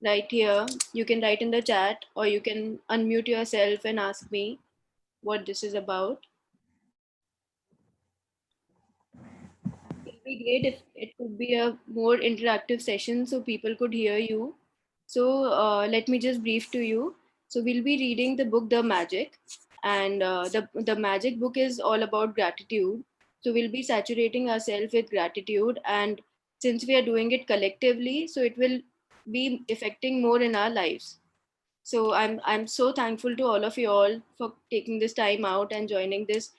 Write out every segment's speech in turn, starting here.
right here. You can write in the chat, or you can unmute yourself and ask me what this is about. It would be great if it could be a more interactive session so people could hear you. So let me just brief to you. So we'll be reading the book The Magic, and the Magic book is all about gratitude. So we'll be saturating ourselves with gratitude, and since we are doing it collectively, so it will be affecting more in our lives. So I'm so thankful to all of you all for taking this time out and joining this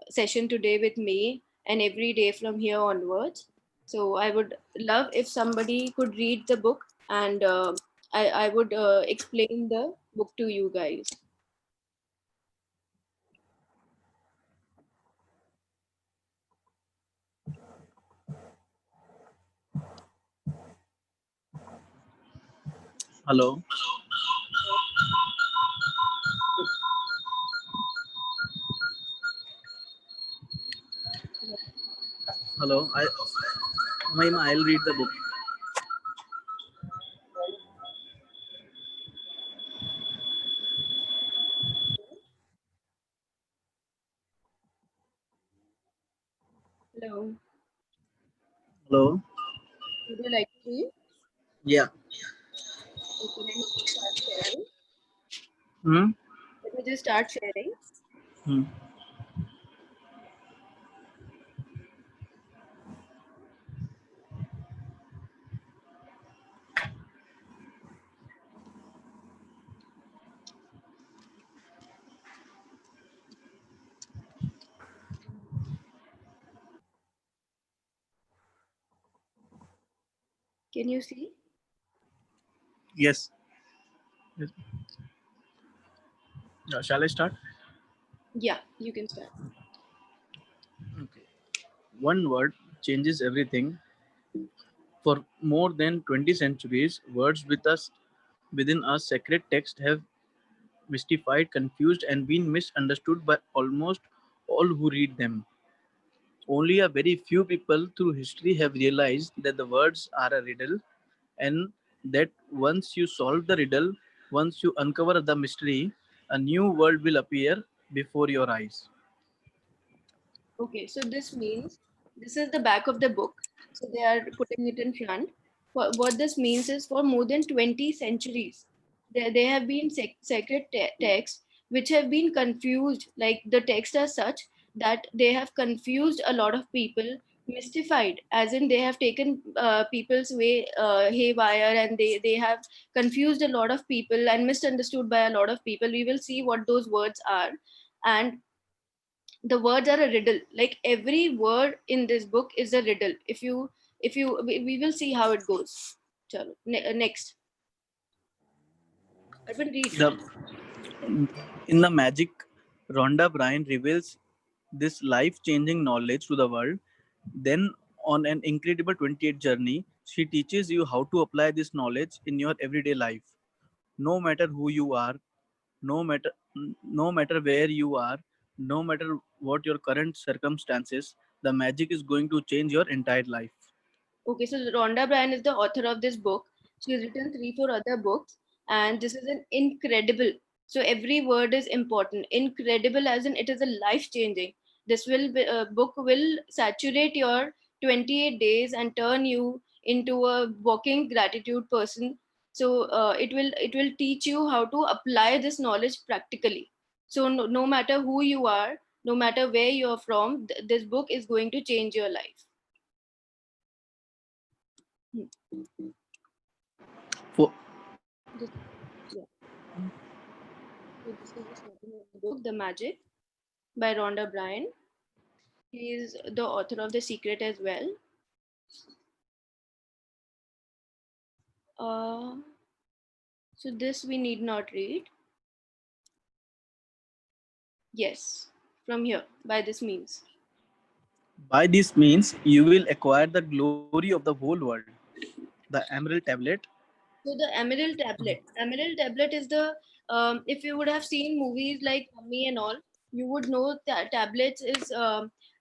session today with me and every day from here onwards. So I would love if somebody could read the book, and I would explain the book to you guys. Hello. Hello. I'll read the book. Hello. Hello. Would you like to read? Yeah. Okay, let me start sharing. Hmm. Let me just start sharing. Hmm. Can you see? Yes. Yes. Shall I start? Yeah, you can start. Okay. One word changes everything. For more than 20 centuries, words within a sacred text have mystified, confused, and been misunderstood by almost all who read them. Only a very few people through history have realized that the words are a riddle, and that once you solve the riddle, once you uncover the mystery, a new world will appear before your eyes. Okay, so this means this is the back of the book. So they are putting it in front. What this means is for more than 20 centuries, there have been sacred texts which have been confused. Like the texts are such that they have confused a lot of people, mystified, as in they have taken people's way haywire, and they have confused a lot of people and misunderstood by a lot of people. We will see what those words are. And the words are a riddle. Like every word in this book is a riddle. If you we will see how it goes. Chalo. Next, Arpan, read. The, in the magic, Rhonda Bryan reveals this life changing knowledge to the world. Then, on an incredible 28 journey, she teaches you how to apply this knowledge in your everyday life. No matter who you are, no matter no matter where you are, no matter what your current circumstances, the magic is going to change your entire life. Okay, so Rhonda Bryan is the author of this book. She has written 3 4 other books, and this is an incredible. So every word is important. Incredible, as in it is a life changing. This book will saturate your 28 days and turn you into a walking gratitude person. So it will teach you how to apply this knowledge practically. So no matter who you are, no matter where you are from, this book is going to change your life. Hmm. For This, yeah. So this is the starting of the book, The Magic by Rhonda Bryan. He is the author of The Secret as well. Uh, so this we need not read. Yes, from here, by this means. by this means, you will acquire the glory of the whole world. The Emerald Tablet. So the Emerald Tablet is the, if you would have seen movies like Mummy and all, you would know that tablets is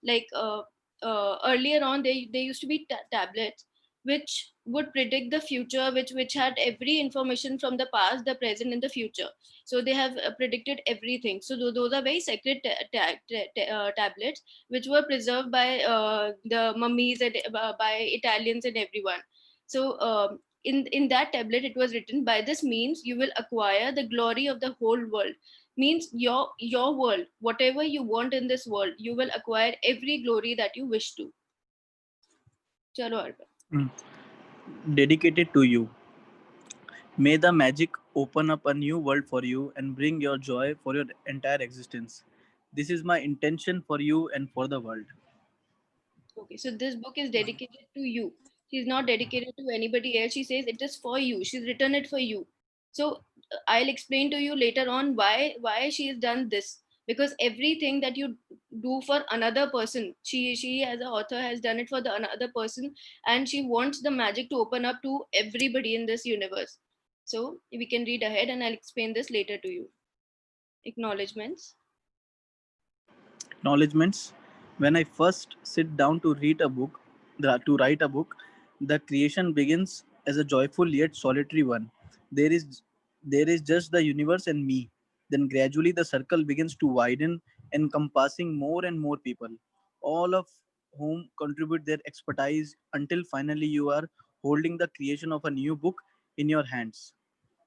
like earlier on they used to be tablets which would predict the future, which had every information from the past, the present, and the future. So they have predicted everything. So those are very sacred tablets, which were preserved by the mummies and by Italians and everyone. So in that tablet it was written, by this means you will acquire the glory of the whole world. Means your world, whatever you want in this world, you will acquire every glory that you wish to. Chalo Arpan. Mm. Dedicated to you. May the magic open up a new world for you and bring your joy for your entire existence. This is my intention for you and for the world. Okay, so this book is dedicated to you. She's not dedicated to anybody else. She says it is for you. She's written it for you. So I'll explain to you later on why she has done this. Because everything that you do for another person, she as an author has done it for the another person, and she wants the magic to open up to everybody in this universe. So we can read ahead, and I'll explain this later to you. Acknowledgements. Acknowledgements. When I first sit down to read a book, to write a book, the creation begins as a joyful yet solitary one. There is there is just the universe and me. Then gradually the circle begins to widen, encompassing more and more people, all of whom contribute their expertise until finally you are holding the creation of a new book in your hands.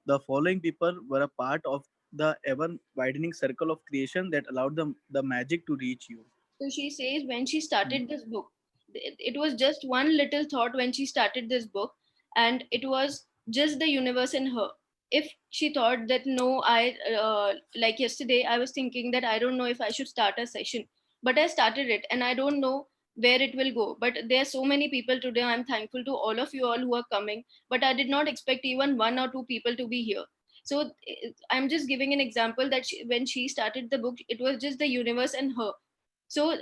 The following people were a part of the ever widening circle of creation that allowed the magic to reach you. So she says when she started this book, it was just one little thought when she started this book, and it was just the universe in her. If she thought that no, like yesterday, I was thinking that I don't know if I should start a session, but I started it and I don't know where it will go. But there are so many people today. I'm thankful to all of you all who are coming, but I did not expect even one or two people to be here. So I'm just giving an example that when she started the book, it was just the universe and her. So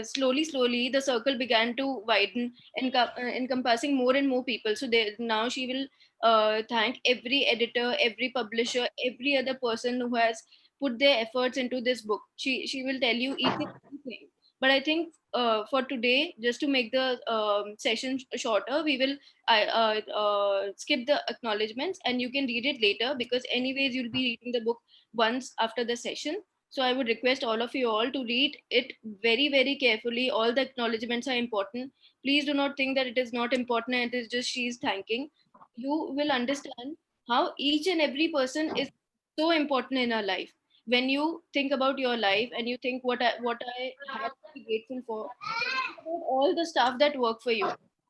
slowly the circle began to widen, encompassing more and more people. So now she will thank every editor, every publisher, every other person who has put their efforts into this book. She will tell you each and everything. But I think for today, just to make the session shorter, we will skip the acknowledgements, and you can read it later, because anyways you'll be reading the book once after the session. So I would request all of you all to read it very, very carefully. All the acknowledgements are important. Please do not think that it is not important and it is just she's thanking. You will understand how each and every person is so important in our life. When you think about your life and you think what I have to be grateful for, think about all the staff that work for you,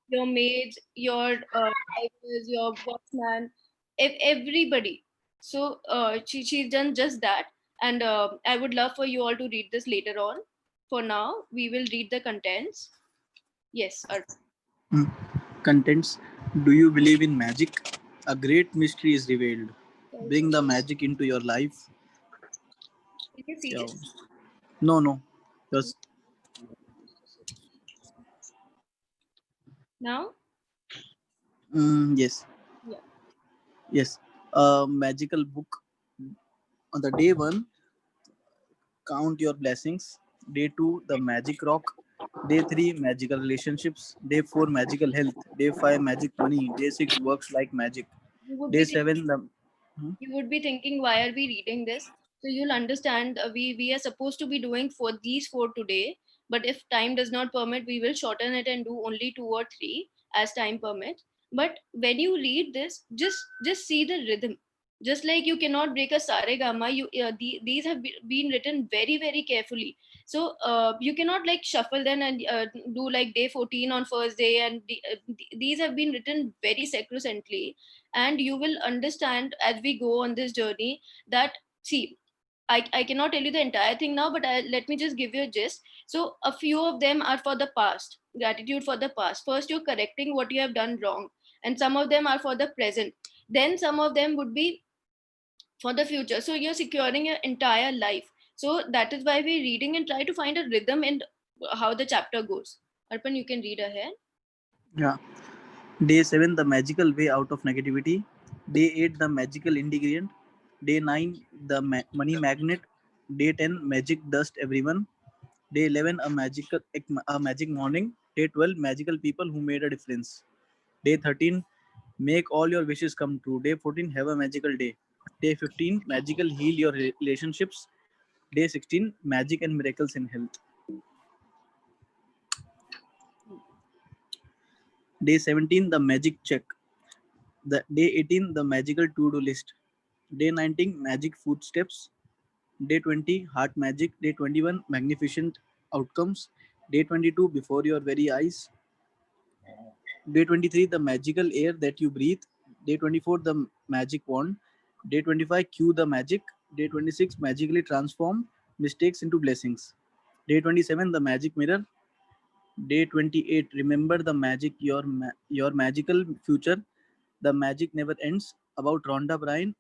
your maids, your drivers, your watchman, everybody. So she's done just that, and I would love for you all to read this later on. For now, we will read the contents. Yes, Hmm. Contents. Do you believe in magic? A great mystery is revealed. also, Bring the magic into your life. can you see Yeah. this? No, no. Just Now? yes, Yeah. yes. A magical book. On the day one, count your blessings. Day two, the magic rock. Day three, magical relationships. Day four, magical health. Day five, magic money. Day six, works like magic. You would Day be thinking, seven, the hmm? why are we reading this? So you'll understand, we are supposed to be doing for these four today, but if time does not permit, we will shorten it and do only two or three as time permits. But when you read this, just see the rhythm. Just like you cannot break a sare gamma, these have been written very, very carefully. So you cannot like shuffle them and do like day 14 on first day, and these have been written very sacrosanctly. And you will understand as we go on this journey that, see, I cannot tell you the entire thing now, but let me just give you a gist. So a few of them are for the past, gratitude for the past. First, you're correcting what you have done wrong, and some of them are for the present. Then some of them would be for the future. So you're securing your entire life. So that is why we're reading and try to find a rhythm in how the chapter goes. Arpan, you can read ahead. Yeah. Day 7, the magical way out of negativity. Day 8, the magical ingredient. Day 9, the money magnet. Day 10, magic dust everyone. Day 11, a magic morning. Day 12, magical people who made a difference. Day 13, make all your wishes come true. Day 14, have a magical day. Day 15, magical heal your relationships. Day 16, magic and miracles in health. Day 17, the magic check. The day 18, the magical to-do list. Day 19, magic footsteps. Day 20, heart magic. Day 21, magnificent outcomes. Day 22, before your very eyes. Day 23, the magical air that you breathe. Day 24, the magic wand. Day 25, cue the magic. Day 26, magically transform mistakes into blessings. Day 27, the magic mirror. Day 28, remember the magic, your magical future. The magic never ends. About Rhonda Bryan,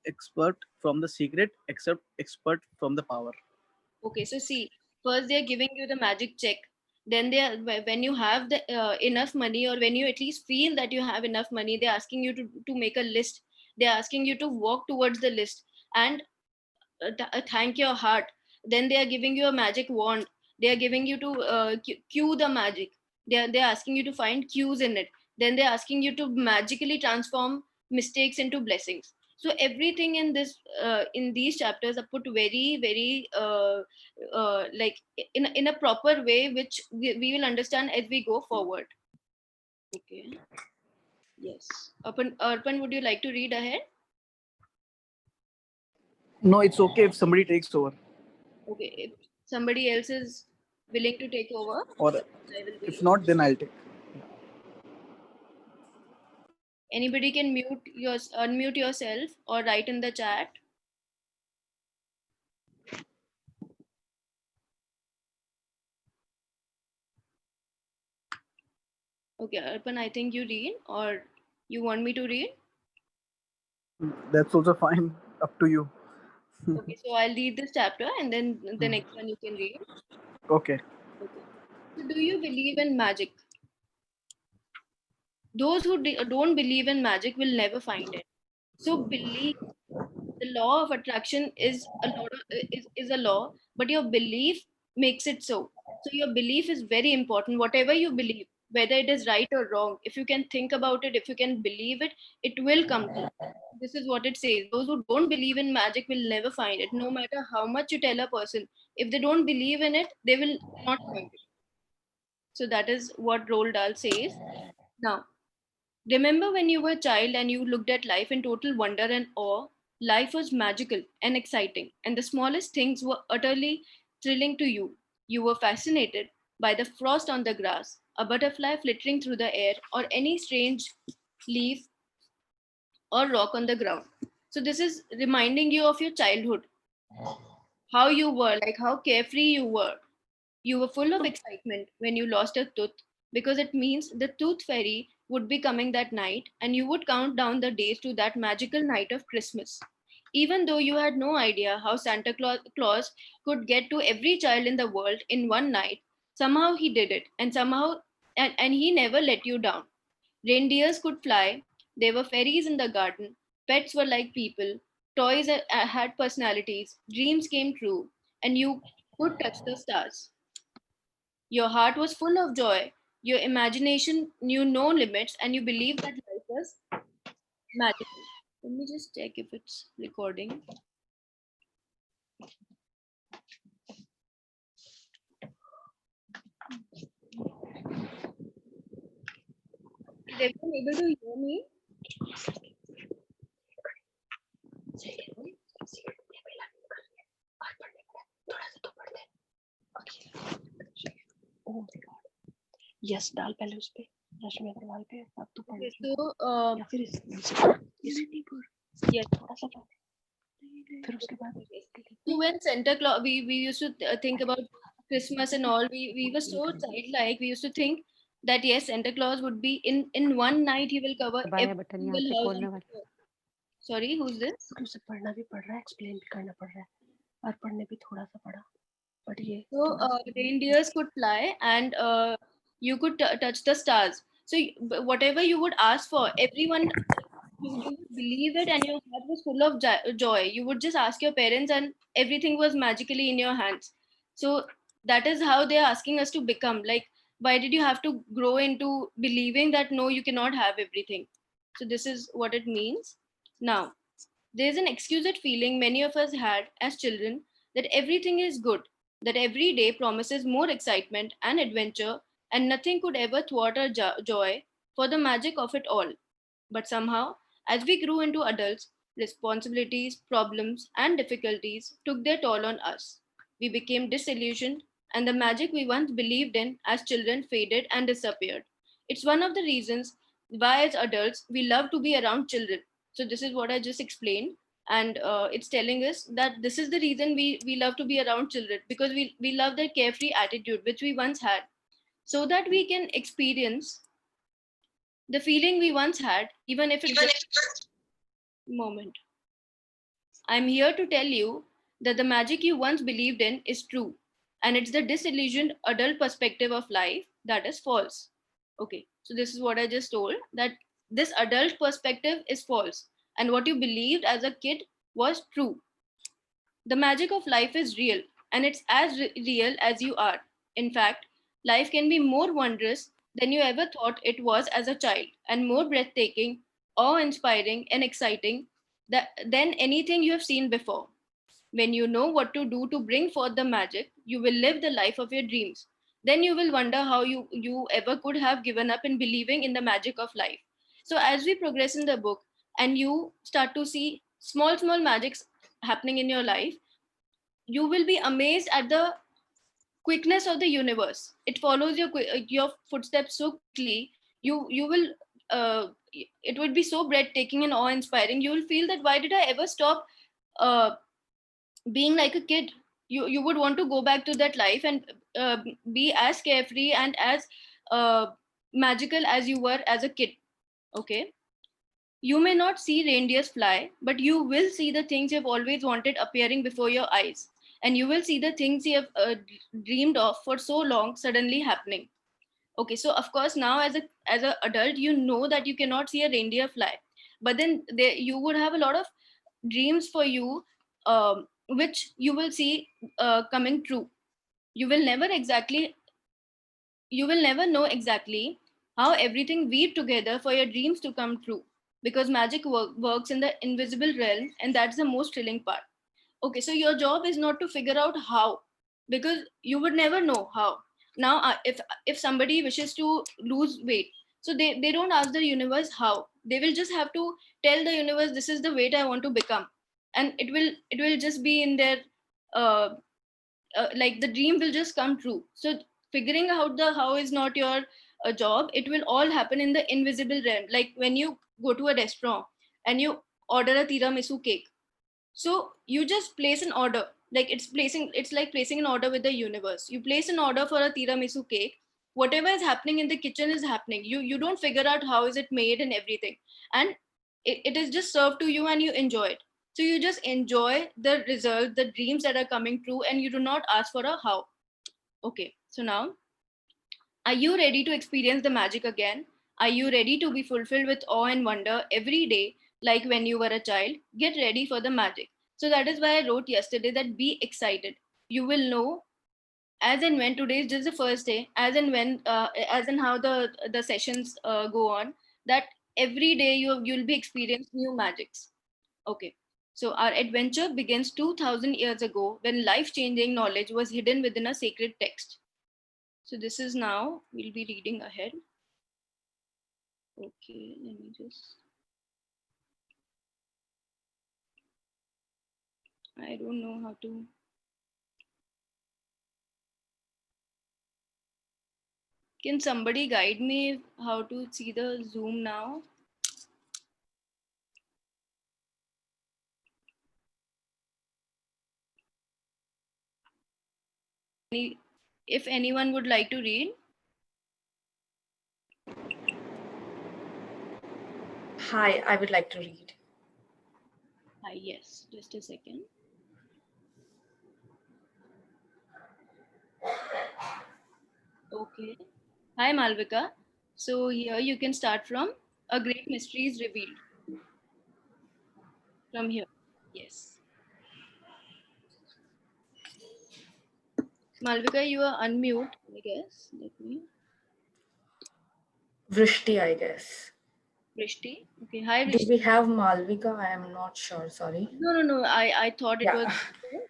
expert from the secret, except expert from the power. Okay, so see, first they are giving you the magic check. Then they are, when you have the enough money, or when you at least feel that you have enough money, they're asking you to make a list. They're asking you to walk towards the list and thank your heart. Then they are giving you a magic wand. They are giving you to cue the magic. They're asking you to find cues in it. Then they're asking you to magically transform mistakes into blessings. So everything in this in these chapters are put very very like in a proper way, which we will understand as we go forward. Okay. Yes. Arpan, would you like to read ahead? No, it's okay if somebody takes over. Okay, if somebody else is willing to take over, Or I will if read. not, then I'll take. Anybody can unmute yourself or write in the chat. Okay, Arpan, I think you read, or you want me to read? That's also fine. Up to you. Okay, so I'll read this chapter and then the next one you can read. Okay. Okay. So, do you believe in magic? Those who don't believe in magic will never find it. So, believe. The law of attraction is is a law, but your belief makes it so. So your belief is very important. Whatever you believe, whether it is right or wrong, if you can think about it, if you can believe it, it will come true. This is what it says. Those who don't believe in magic will never find it. No matter how much you tell a person, if they don't believe in it, they will not find it. So that is what Roald Dahl says. Now, remember when you were a child and you looked at life in total wonder and awe? Life was magical and exciting, and the smallest things were utterly thrilling to you. You were fascinated by the frost on the grass, a butterfly flittering through the air, or any strange leaf or rock on the ground. So, this is reminding you of your childhood, how you were, like how carefree you were. You were full of excitement when you lost a tooth because it means the tooth fairy would be coming that night and you would count down the days to that magical night of Christmas. Even though you had no idea how Santa Claus could get to every child in the world in one night, somehow he did it and he never let you down. Reindeers could fly, there were fairies in the garden, pets were like people, toys had personalities, dreams came true, and you could touch the stars. Your heart was full of joy. Your imagination knew no limits, and you believed that life was magical. Let me just check if it's recording. Is everyone able to hear me? Yes डाल पहले उस पे रश्मि अग्रवाल पे अब तू पढ़ Okay, ली so या फिर इसे नहीं पढ़ yes. थोड़ा सा पढ़ फिर उसके बाद So when Santa Claus, we used to think about Christmas and all. We were so childlike. We used to think that yes, Santa Claus would be in one night. He will cover दबाया every button यहाँ single से house खोलने on वाला earth. Sorry, who's this? तो उसे पढ़ना भी पड़ रहा है एक्सप्लेन भी करना पड़ रहा है और पढ़ने भी थोड़ा सा पढ़ा बट ये So reindeers could fly and you could touch the stars. So whatever you would ask for, everyone you would believe it, and your heart was full of joy. You would just ask your parents, and everything was magically in your hands. So that is how they are asking us to become. Like Why did you have to grow into believing that no, you cannot have everything? So this is what it means. Now, there's an excused feeling many of us had as children that everything is good, that every day promises more excitement and adventure, and nothing could ever thwart our joy for the magic of it all. But somehow, as we grew into adults, responsibilities, problems, and difficulties took their toll on us. We became disillusioned, and the magic we once believed in as children faded and disappeared. It's one of the reasons why, as adults, we love to be around children. So, this is what I just explained. And it's telling us that this is the reason we love to be around children, because we love their carefree attitude, which we once had, so that we can experience the feeling we once had, even if it's just a moment. I'm here to tell you that the magic you once believed in is true, and it's the disillusioned adult perspective of life that is false. Okay, so this is what I just told, that this adult perspective is false, and what you believed as a kid was true. The magic of life is real, and it's as real as you are. In fact, life can be more wondrous than you ever thought it was as a child, and more breathtaking, awe inspiring, and exciting than anything you have seen before. When you know what to do to bring forth the magic, you will live the life of your dreams. Then you will wonder how you ever could have given up in believing in the magic of life. So, as we progress in the book and you start to see small magics happening in your life, you will be amazed at the quickness of the universe. It follows your footsteps so quickly. You will it would be so breathtaking and awe inspiring. You will feel that why did I ever stop uh, being like a kid? You would want to go back to that life and be as carefree and as uh, magical as you were as a kid. Okay, you may not see reindeers fly, but you will see the things you've always wanted appearing before your eyes. And you will see the things you have dreamed of for so long suddenly happening. Okay, so of course now as a adult, you know that you cannot see a reindeer fly, but then you would have a lot of dreams for you, which you will see coming true. You will never exactly you will never know exactly how everything weave together for your dreams to come true, because magic works in the invisible realm, and that's the most thrilling part. Okay, so your job is not to figure out how, because you would never know how. Now if somebody wishes to lose weight, so they don't ask the universe how. They will just have to tell the universe, this is the weight I want to become, and it will just be in their uh, like the dream will just come true. So figuring out the how is not your job. It will all happen in the invisible realm. Like when you go to a restaurant and you order a tiramisu cake, so you just place an order. Like it's like placing an order with the universe. You place an order for a tiramisu cake. Whatever is happening in the kitchen is happening. You don't figure out how is it made and everything, and it is just served to you and you enjoy it. So you just enjoy the result, the dreams that are coming true, and you do not ask for a how. Okay, so now, are you ready to experience the magic again? Are you ready to be fulfilled with awe and wonder every day, like when you were a child? Get ready for the magic. So that is why I wrote yesterday that be excited. You will know as and when. Today is just the first day, as and when, as and how the sessions go on, that every day you'll be experiencing new magics. Okay. So our adventure begins 2000 years ago when life-changing knowledge was hidden within a sacred text. So this is now, we'll be reading ahead. Okay, let me just, I don't know how to. Can somebody guide me how to see the Zoom now? If anyone would like to read. Hi, I would like to read. Yes, just a second. Okay. Hi, Malvika. So here you can start from A Great Mystery is Revealed. From here. Yes. Malvika, you are unmute, I guess. Let me. Vrishti, I guess. Vrishti. Okay. Hi, Do Vrishti. we have Malvika? I am not sure. Sorry. No. I thought it Yeah. was.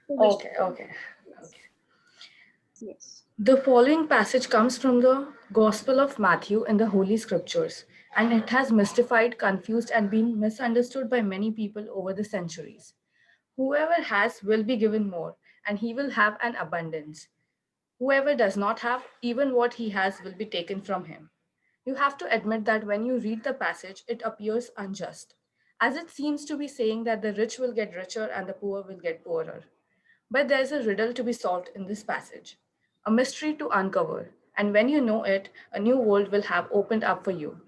So Vrishti. Okay. Okay. Yes. Okay. Yes. The following passage comes from the Gospel of Matthew in the Holy Scriptures, and it has mystified, confused, and been misunderstood by many people over the centuries. Whoever has will be given more, and he will have an abundance. Whoever does not have, even what he has will be taken from him. You have to admit that when you read the passage, it appears unjust, as it seems to be saying that the rich will get richer and the poor will get poorer. But there's a riddle to be solved in this passage, a mystery to uncover, and when you know it, a new world will have opened up for you.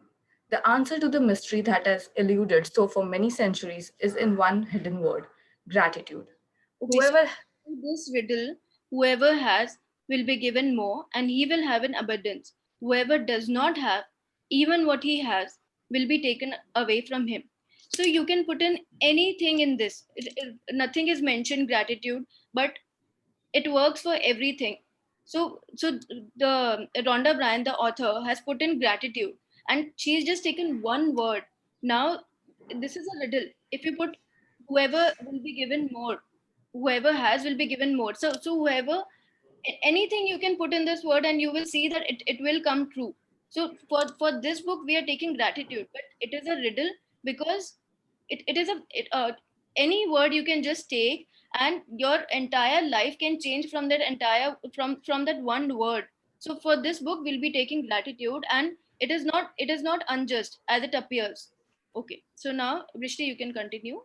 The answer to the mystery that has eluded so for many centuries is in one hidden word: gratitude. Okay. So Whoever this riddle, whoever has will be given more, and he will have an abundance. Whoever does not have, even what he has, will be taken away from him. So you can put in anything in this. Nothing is mentioned gratitude, but it works for everything. So the Rhonda Bryan, the author, has put in gratitude, and she's just taken one word. Now this is a riddle. If you put whoever will be given more, whoever has will be given more. So whoever, anything you can put in this word and you will see that it will come true. So for this book we are taking gratitude, but it is a riddle because it is any word you can just take, and your entire life can change from that entire from that one word. So for this book we'll be taking gratitude, and it is not unjust as it appears. Okay, so now Vrishti, you can continue.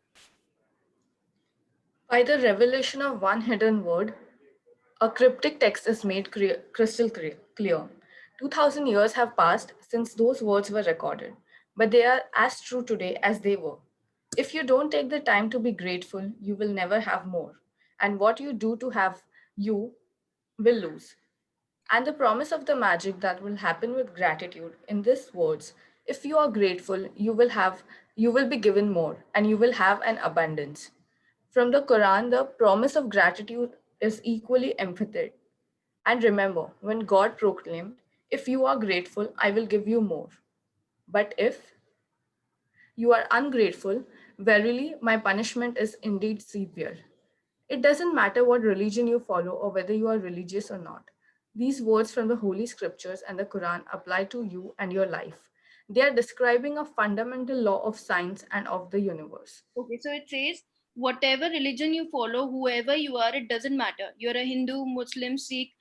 By the revelation of one hidden word, a cryptic text is made crystal clear. 2000 years have passed since those words were recorded, but they are as true today as they were. If you don't take the time to be grateful, you will never have more. And what you do to have, you will lose. And the promise of the magic that will happen with gratitude in these words: if you are grateful, you will be given more, and you will have an abundance. From the Quran, the promise of gratitude is equally emphatic. And remember, when God proclaimed, if you are grateful, I will give you more. But if you are ungrateful, verily my punishment is indeed severe. It doesn't matter what religion you follow or whether you are religious or not. These words from the Holy Scriptures and the Quran apply to you and your life. They are describing a fundamental law of science and of the universe. Okay, so it says whatever religion you follow, whoever you are, it doesn't matter. You're a Hindu, Muslim, Sikh,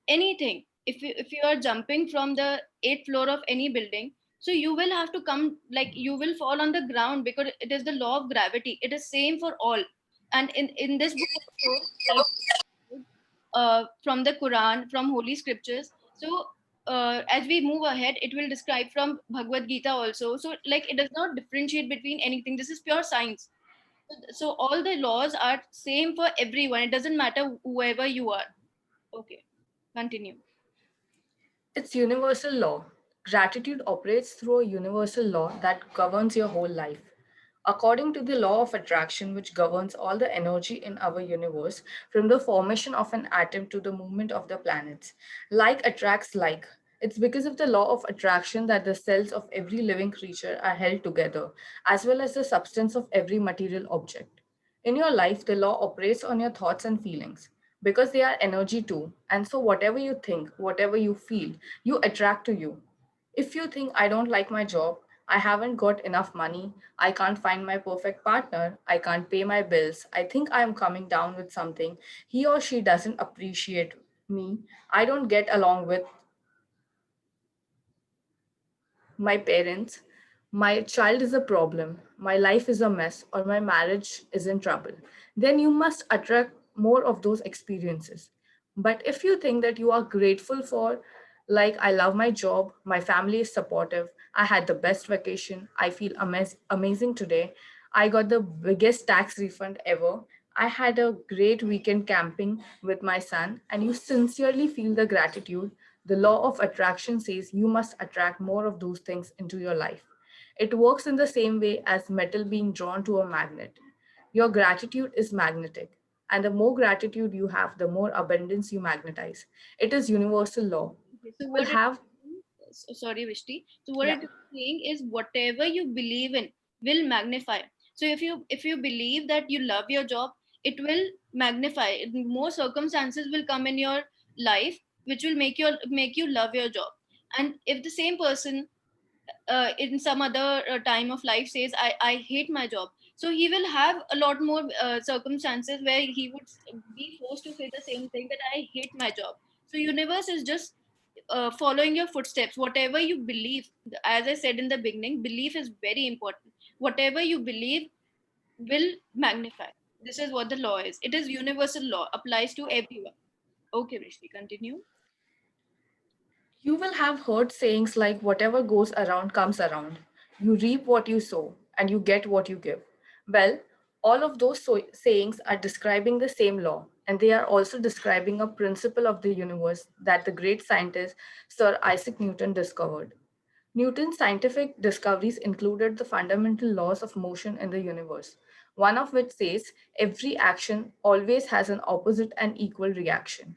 anything. If you are jumping from the eighth floor of any building, so you will have to come, like you will fall on the ground, because it is the law of gravity. It is same for all. And in this book also, like from the Quran, from Holy Scriptures. So as we move ahead, it will describe from Bhagavad Gita also. So like it does not differentiate between anything. This is pure science. So all the laws are same for everyone. It doesn't matter whoever you are. Okay, continue. It's universal law. Gratitude operates through a universal law that governs your whole life. According to the law of attraction, which governs all the energy in our universe, from the formation of an atom to the movement of the planets, like attracts like. It's because of the law of attraction that the cells of every living creature are held together, as well as the substance of every material object. In your life, the law operates on your thoughts and feelings because they are energy too. And so, whatever you think, whatever you feel, you attract to you. If you think, I don't like my job, I haven't got enough money, I can't find my perfect partner, I can't pay my bills, I think I am coming down with something, he or she doesn't appreciate me, I don't get along with my parents, my child is a problem, my life is a mess, or my marriage is in trouble, then you must attract more of those experiences. But if you think that you are grateful for, like, I love my job, my family is supportive, I had the best vacation, I feel amazing today, I got the biggest tax refund ever, I had a great weekend camping with my son, and you sincerely feel the gratitude, the law of attraction says you must attract more of those things into your life. It works in the same way as metal being drawn to a magnet. Your gratitude is magnetic, and the more gratitude you have, the more abundance you magnetize. It is universal law. Okay, so You will have sorry, Vishti. So what Yeah. it is saying is whatever you believe in will magnify. So if you believe that you love your job, it will magnify. More circumstances will come in your life which will make you love your job. And if the same person in some other time of life says I hate my job, so he will have a lot more circumstances where he would be forced to say the same thing, that I hate my job. So universe is just following your footsteps. Whatever you believe, as I said in the beginning, belief is very important. Whatever you believe will magnify. This is what the law is. It is universal law, applies to everyone. Okay, Vrishti, continue. You will have heard sayings like whatever goes around comes around. You reap what you sow and you get what you give. Well, all of those sayings are describing the same law, and they are also describing a principle of the universe that the great scientist Sir Isaac Newton discovered. Newton's scientific discoveries included the fundamental laws of motion in the universe, one of which says every action always has an opposite and equal reaction.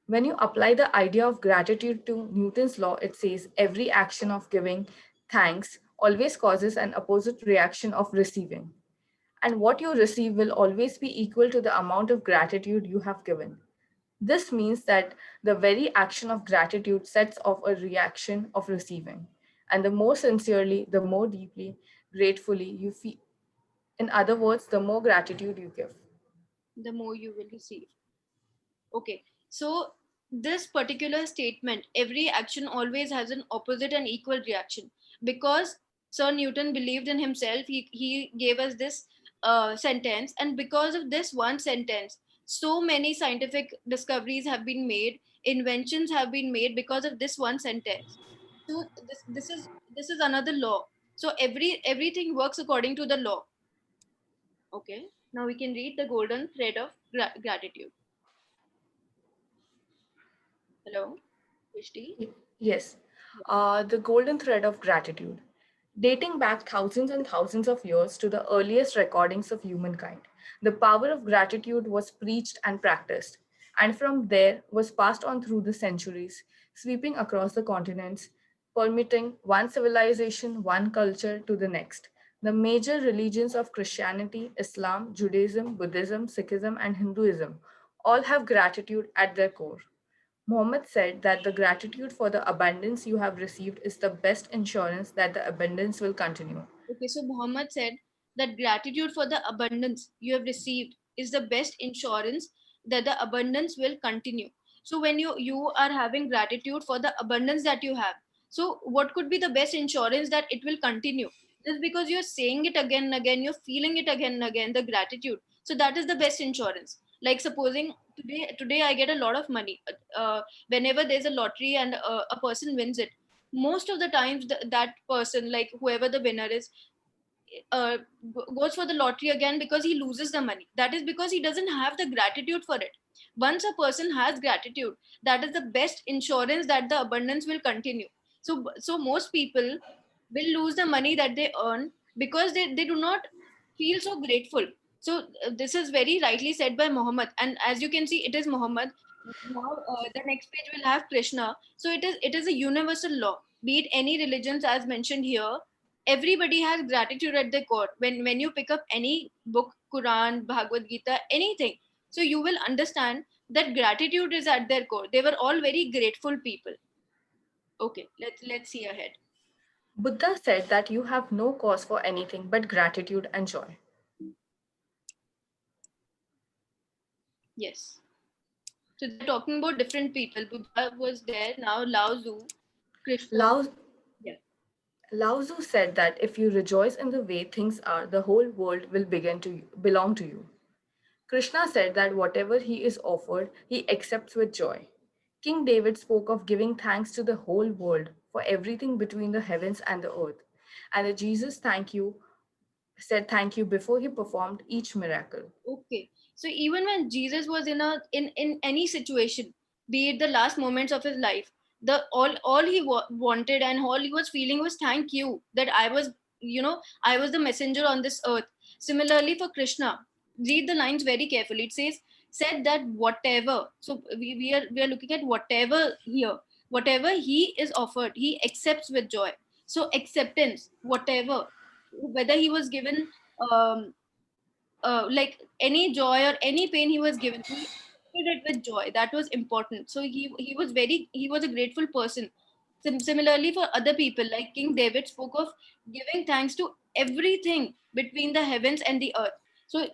When you apply the idea of gratitude to Newton's law, it says every action of giving thanks always causes an opposite reaction of receiving. And what you receive will always be equal to the amount of gratitude you have given. This means that the very action of gratitude sets off a reaction of receiving. And the more sincerely, the more deeply, gratefully you feel. In other words, the more gratitude you give. The more you will receive. Okay, so this particular statement, every action always has an opposite and equal reaction. Because Sir Newton believed in himself, he gave us this sentence, and because of this one sentence, so many scientific discoveries have been made, inventions have been made because of this one sentence. So this is another law. So everything works according to the law. Okay, now we can read the golden thread of gratitude. Hello, Vishti? Yes, the golden thread of gratitude. Dating back thousands and thousands of years to the earliest recordings of humankind, the power of gratitude was preached and practiced, and from there was passed on through the centuries, sweeping across the continents, permitting one civilization, one culture to the next. The major religions of Christianity, Islam, Judaism, Buddhism, Sikhism, and Hinduism all have gratitude at their core. Mohammed said that the gratitude for the abundance you have received is the best insurance that the abundance will continue. Okay, so Muhammad said that gratitude for the abundance you have received is the best insurance that the abundance will continue. So when you are having gratitude for the abundance that you have, so what could be the best insurance that it will continue? Just because you're saying it again and again, you're feeling it again and again, the gratitude. So that is the best insurance. Like supposing today I get a lot of money. Whenever there's a lottery and a person wins it, most of the times that person, like whoever the winner is, uh, goes for the lottery again because he loses the money. That is because he doesn't have the gratitude for it. Once a person has gratitude, that is the best insurance that the abundance will continue. So most people will lose the money that they earn because they do not feel so grateful. So this is very rightly said by Muhammad, and as you can see, it is Muhammad. Now the next page will have Krishna. So it is a universal law, be it any religions as mentioned here. Everybody has gratitude at their core. When you pick up any book, Quran, Bhagavad Gita, anything, so you will understand that gratitude is at their core. They were all very grateful people. Okay, let's see ahead. Buddha said that you have no cause for anything but gratitude and joy. Yes, so they're talking about different people. Buddha was there, now Lao Tzu, Krishna. Lao, Yeah. Lao Tzu said that if you rejoice in the way things are, the whole world will begin to belong to you. Krishna said that whatever he is offered, he accepts with joy. King David spoke of giving thanks to the whole world for everything between the heavens and the earth. And the Jesus thank you said thank you before he performed each miracle. Okay. So even when Jesus was in any situation, be it the last moments of his life, the all he wanted and all he was feeling was thank you that I was the messenger on this earth. Similarly for Krishna, read the lines very carefully. It says said that whatever. So we are looking at whatever here. Whatever he is offered, he accepts with joy. So acceptance, whatever, whether he was given um, like any joy or any pain he was given, he accepted it with joy. That was important. So he was a grateful person. Similarly, for other people, like King David spoke of giving thanks to everything between the heavens and the earth. So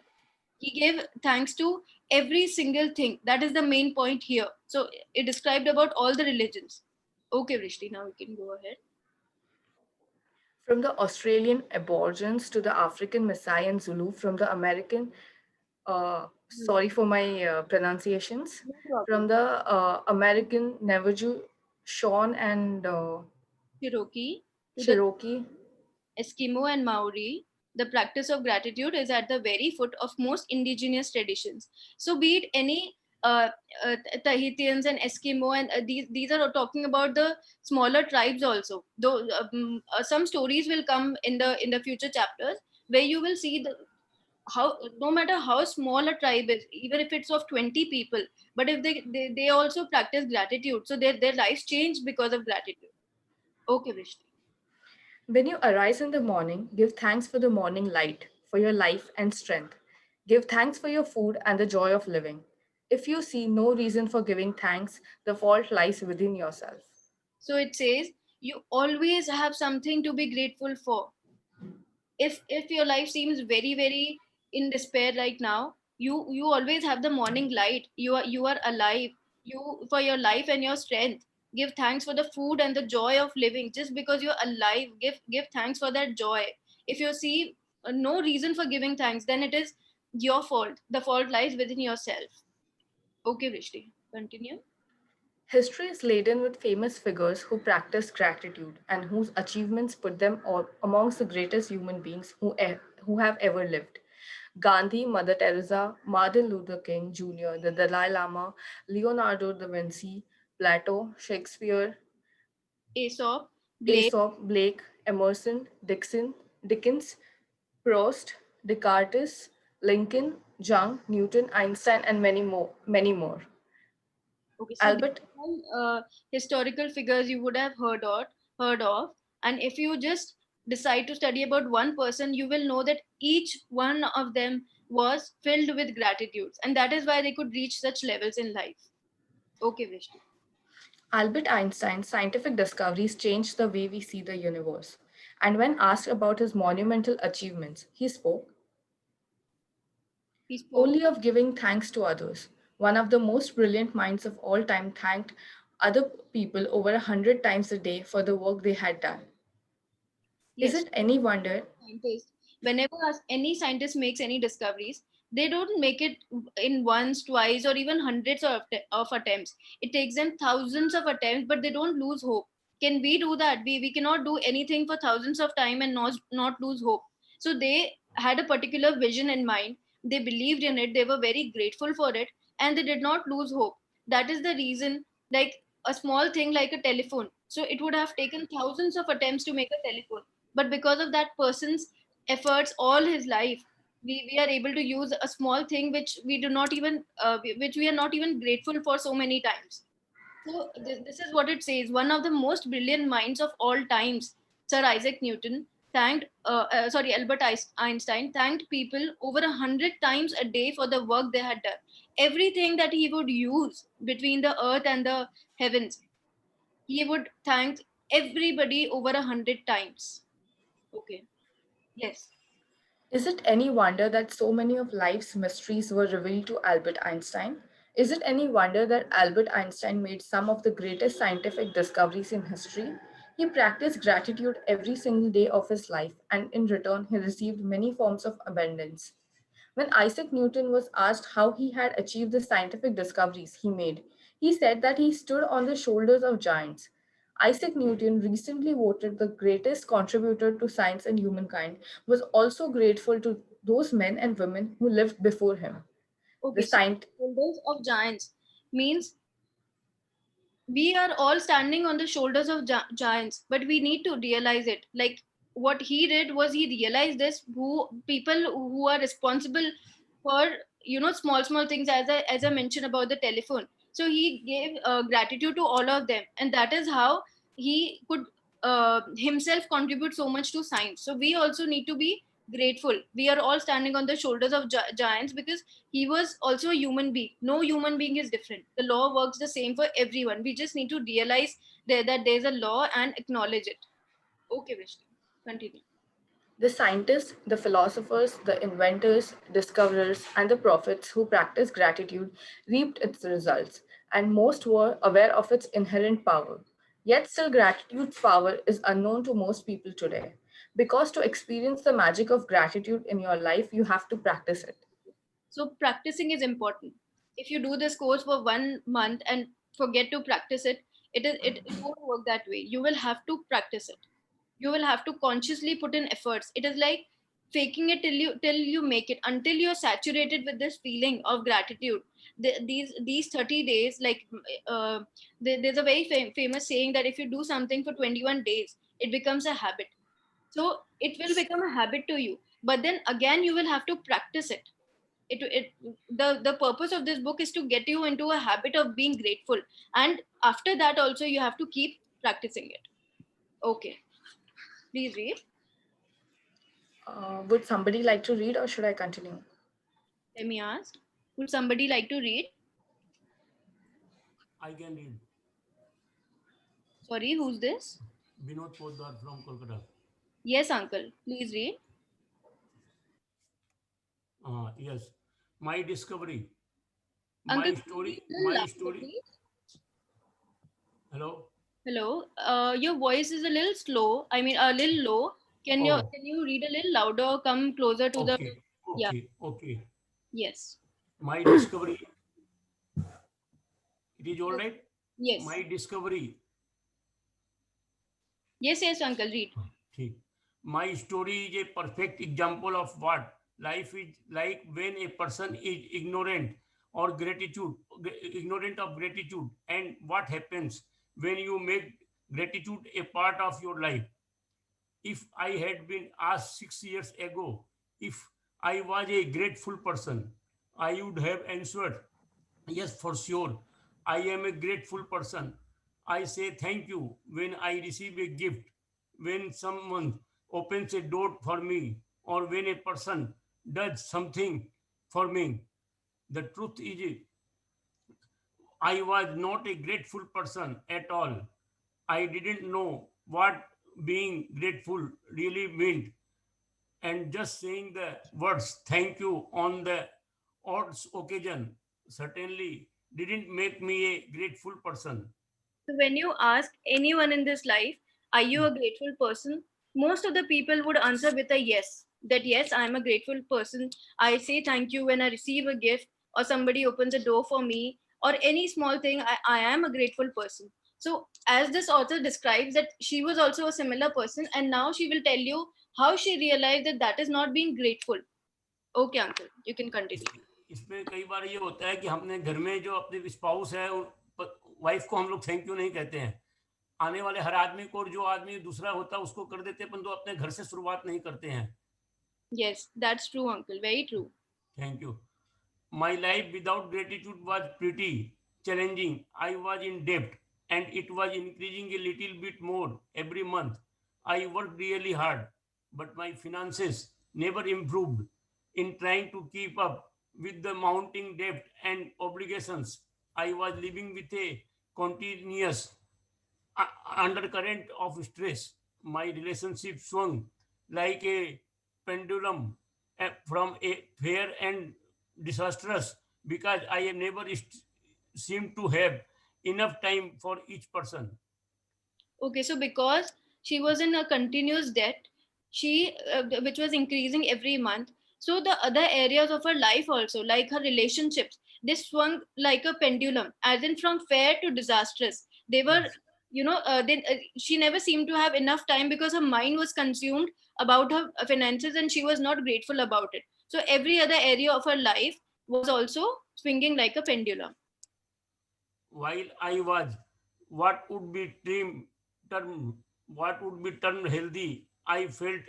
he gave thanks to every single thing. That is the main point here. So it described about all the religions. Okay, Vrishti, now we can go ahead. From the Australian Aborigines to the African Maasai and Zulu, from the American, sorry for my pronunciations, No from problem. the American Navajo, Shawn and Cherokee to the Cherokee. Eskimo and Maori, the practice of gratitude is at the very foot of most indigenous traditions. So, be it any Tahitians and Eskimo, and these are talking about the smaller tribes also. Though some stories will come in the future chapters where you will see the how no matter how small a tribe is, even if it's of 20 people, but if they also practice gratitude, so their lives change because of gratitude. Okay, Vishnu. When you arise in the morning, give thanks for the morning light, for your life and strength. Give thanks for your food and the joy of living. If you see no reason for giving thanks, the fault lies within yourself. So it says you always have something to be grateful for. If your life seems very in despair right now, you always have the morning light. You are alive. You, for your life and your strength, give thanks for the food and the joy of living. Just because you're alive, give thanks for that joy. If you see no reason for giving thanks, then it is your fault. The fault lies within yourself. Okay, Vrishti, continue. History is laden with famous figures who practiced gratitude and whose achievements put them all amongst the greatest human beings who have ever lived. Gandhi, Mother Teresa, Martin Luther King Jr., the Dalai Lama, Leonardo da Vinci, Plato, Shakespeare, Aesop, Blake. Aesop, Blake, Emerson, Dickens, Proust, Descartes, Lincoln, Young, Newton, Einstein, and many more. Many more. Okay, so these Albert are all historical figures you would have heard of, and if you just decide to study about one person, you will know that each one of them was filled with gratitudes, and that is why they could reach such levels in life. Okay, Vishnu. Albert Einstein's scientific discoveries changed the way we see the universe. And when asked about his monumental achievements, he spoke He spoke. only of giving thanks to others. One of the most brilliant minds of all time thanked other people over 100 times a day for the work they had done. Is Yes. it any wonder? Scientist, whenever any scientist makes any discoveries, they don't make it in once, twice, or even hundreds of attempts. It takes them thousands of attempts, but they don't lose hope. Can we do that? We cannot do anything for thousands of time and not lose hope. So they had a particular vision in mind. They believed in it. They were very grateful for it, and they did not lose hope. That is the reason, like a small thing like a telephone. So it would have taken thousands of attempts to make a telephone, but because of that person's efforts all his life, we are able to use a small thing which we do not even which we are not even grateful for so many times. So this is what it says: one of the most brilliant minds of all times, Sir Isaac Newton, thanked Albert Einstein thanked people over 100 times a day for the work they had done. Everything that he would use between the earth and the heavens, he would thank everybody over 100 times. Okay. Yes. Is it any wonder that so many of life's mysteries were revealed to Albert Einstein? Is it any wonder that Albert Einstein made some of the greatest scientific discoveries in history? He practiced gratitude every single day of his life, and in return, he received many forms of abundance. When Isaac Newton was asked how he had achieved the scientific discoveries he made, he said that he stood on the shoulders of giants. Isaac Newton, recently voted the greatest contributor to science and humankind, was also grateful to those men and women who lived before him. The Okay. So scient- shoulders of giants means we are all standing on the shoulders of giants, but we need to realize it. Like what he did was he realized this. Who people who are responsible for small things, as I mentioned about the telephone. So he gave gratitude to all of them, and that is how he could himself contribute so much to science. So we also need to be grateful. We are all standing on the shoulders of giants, because he was also a human being. No human being is different. The law works the same for everyone. We just need to realize that there's a law and acknowledge it. Okay, Vishnu, continue. The scientists, the philosophers, the inventors, discoverers, and the prophets who practiced gratitude reaped its results, and most were aware of its inherent power. Yet, still, gratitude's power is unknown to most people today. Because to experience the magic of gratitude in your life, you have to practice it. So practicing is important. If you do this course for 1 month and forget to practice it, it won't work that way. You will have to practice it. You will have to consciously put in efforts. It is like faking it till you make it, until you're saturated with this feeling of gratitude. These 30 days, like there's a very famous saying that if you do something for 21 days, it becomes a habit. So it will become a habit to you, but then again you will have to practice it. The purpose of this book is to get you into a habit of being grateful, and after that also you have to keep practicing it. Okay, please read. Would somebody like to read, or should I continue? Let me ask, would somebody like to read? I can read. Sorry, who's this? Vinod Poddar from Kolkata. Yes, uncle, please read. Yes. My discovery. Uncle, My story. please, little My louder, story. please. Hello. Hello, your voice is a little slow, I mean a little low. Can you Oh, can you read a little louder, come closer to the? okay. Yeah, Okay. Okay. yes. My discovery. It is all right. Yes, My discovery. yes, uncle, read. ठीक. My story is a perfect example of what life is like when a person is ignorant or ignorant of gratitude, and what happens when you make gratitude a part of your life. If I had been asked 6 years ago if I was a grateful person, I would have answered, yes, for sure. I am a grateful person. I say thank you when I receive a gift, when someone opens a door for me, or when a person does something for me. The truth is, I was not a grateful person at all. I didn't know what being grateful really meant, and just saying the words thank you on the odd occasion certainly didn't make me a grateful person. So when you ask anyone in this life, are you a grateful person? Most of the people would answer with a yes. That yes, I'm a grateful person. I say thank you when I receive a gift, or somebody opens a door for me, or any small thing. I am a grateful person. So as this author describes that she was also a similar person, and now she will tell you how she realized that that is not being grateful. Okay, uncle, you can continue. इसमें कई बार ये होता है कि हमने घर में जो अपने स्पाउस है वाइफ को हम लोग थैंक यू नहीं कहते हैं, आने वाले हर आदमी को, और जो आदमी दूसरा होता है उसको कर देते हैं, परंतु अपने घर से शुरुआत नहीं करते हैं. Yes, that's true, uncle. Very true. Thank you. My life without gratitude was pretty challenging. I was in debt, and it was increasing a little bit more every month. I worked really hard, but my finances never improved. In trying to keep up with the mounting debt and obligations, I was living with a continuous undercurrent of stress. My relationship swung like a pendulum from a fair and disastrous, because I have never seemed to have enough time for each person. Okay, so because she was in a continuous debt, she which was increasing every month. So the other areas of her life also, like her relationships, they swung like a pendulum, as in from fair to disastrous. They were, Yes. she never seemed to have enough time because her mind was consumed about her finances, and she was not grateful about it. So every other area of her life was also swinging like a pendulum. While I was what would be termed what would be termed healthy, I felt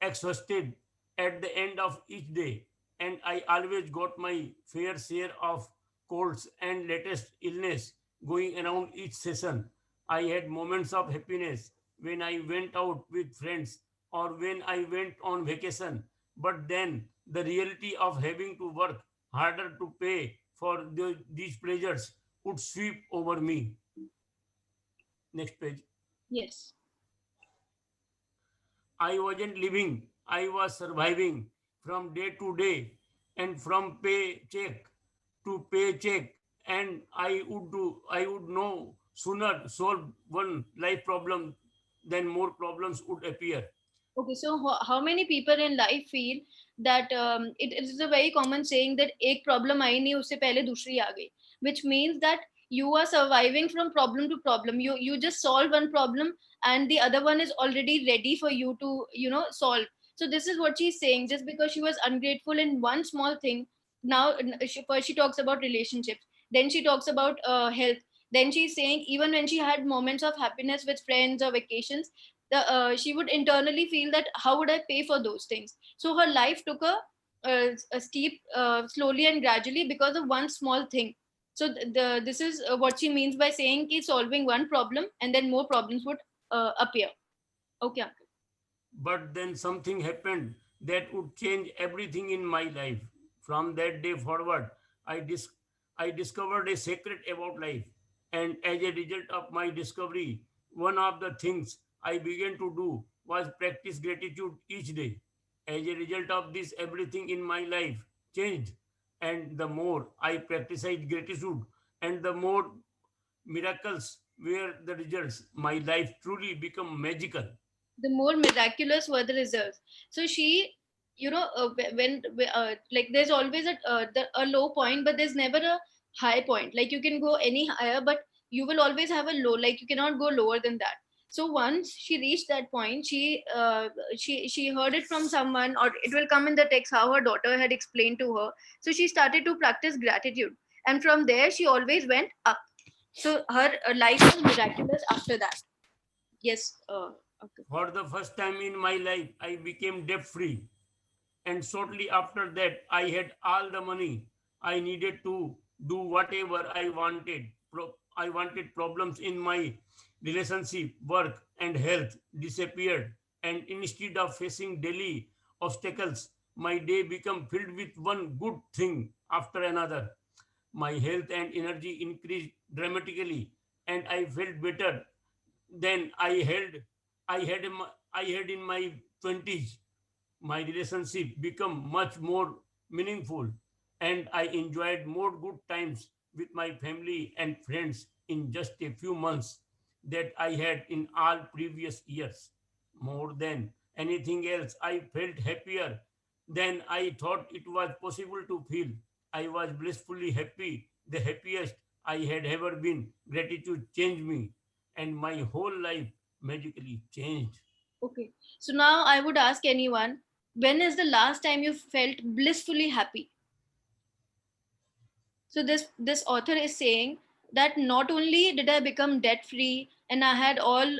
exhausted at the end of each day, and I always got my fair share of colds, and latest illness going around each session. I had moments of happiness when I went out with friends or when I went on vacation. But then the reality of having to work harder to pay for these pleasures would sweep over me. Next page. Yes. I wasn't living, I was surviving from day to day and from paycheck to paycheck. And I would no sooner solve one life problem than more problems would appear. Okay, so how many people in life feel that it is a very common saying that एक problem आई नहीं उससे पहले दूसरी आ गई, which means that you are surviving from problem to problem. You just solve one problem and the other one is already ready for you to solve. So this is what she's saying. Just because she was ungrateful in one small thing, now first she talks about relationships, then she talks about health, then she's saying even when she had moments of happiness with friends or vacations, she would internally feel that how would I pay for those things. So her life took a steep slowly and gradually because of one small thing. So this is what she means by saying ki solving one problem and then more problems would appear. Okay, uncle. But then something happened that would change everything in my life. From that day forward, I, dis- I discovered a secret about life. And as a result of my discovery, one of the things I began to do was practice gratitude each day. As a result of this, everything in my life changed. And the more I practiced gratitude, and the more miracles were the results, my life truly became magical. The more miraculous were the results. So she, when like there's always a low point, but there's never a high point. Like you can go any higher, but you will always have a low. Like you cannot go lower than that. So once she reached that point, she heard it from someone, or it will come in the text how her daughter had explained to her. So she started to practice gratitude, and from there she always went up. So her life was miraculous after that. Yes. Okay. For the first time in my life, I became debt free. And shortly after that, I had all the money I needed to do whatever I wanted. I wanted problems in my relationship, work, and health disappeared. And instead of facing daily obstacles, my day became filled with one good thing after another. My health and energy increased dramatically, and I felt better than I had in my 20s. My relationship become much more meaningful, and I enjoyed more good times with my family and friends in just a few months that I had in all previous years. More than anything else, I felt happier than I thought it was possible to feel. I was blissfully happy, the happiest I had ever been. Gratitude changed me, and my whole life magically changed. Okay. So now I would ask anyone, when is the last time you felt blissfully happy? So this author is saying that not only did I become debt free and I had all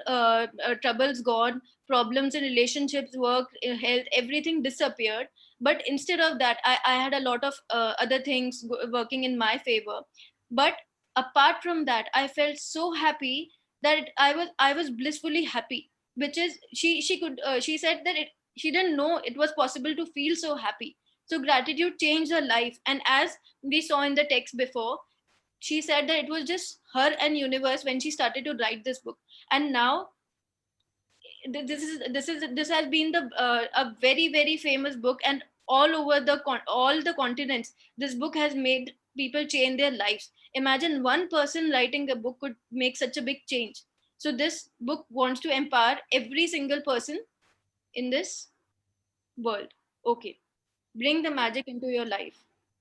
troubles gone, problems in relationships, work, health, everything disappeared, but instead of that, I had a lot of other things working in my favor. But apart from that, I felt so happy that I was blissfully happy. Which is she said that she didn't know it was possible to feel so happy. So gratitude changed her life, and as we saw in the text before, she said that it was just her and universe when she started to write this book. And now this has been the a very famous book, and all over all the continents this book has made people change their lives. Imagine one person writing a book could make such a big change. So this book wants to empower every single person in this world. Okay, bring the magic into your life.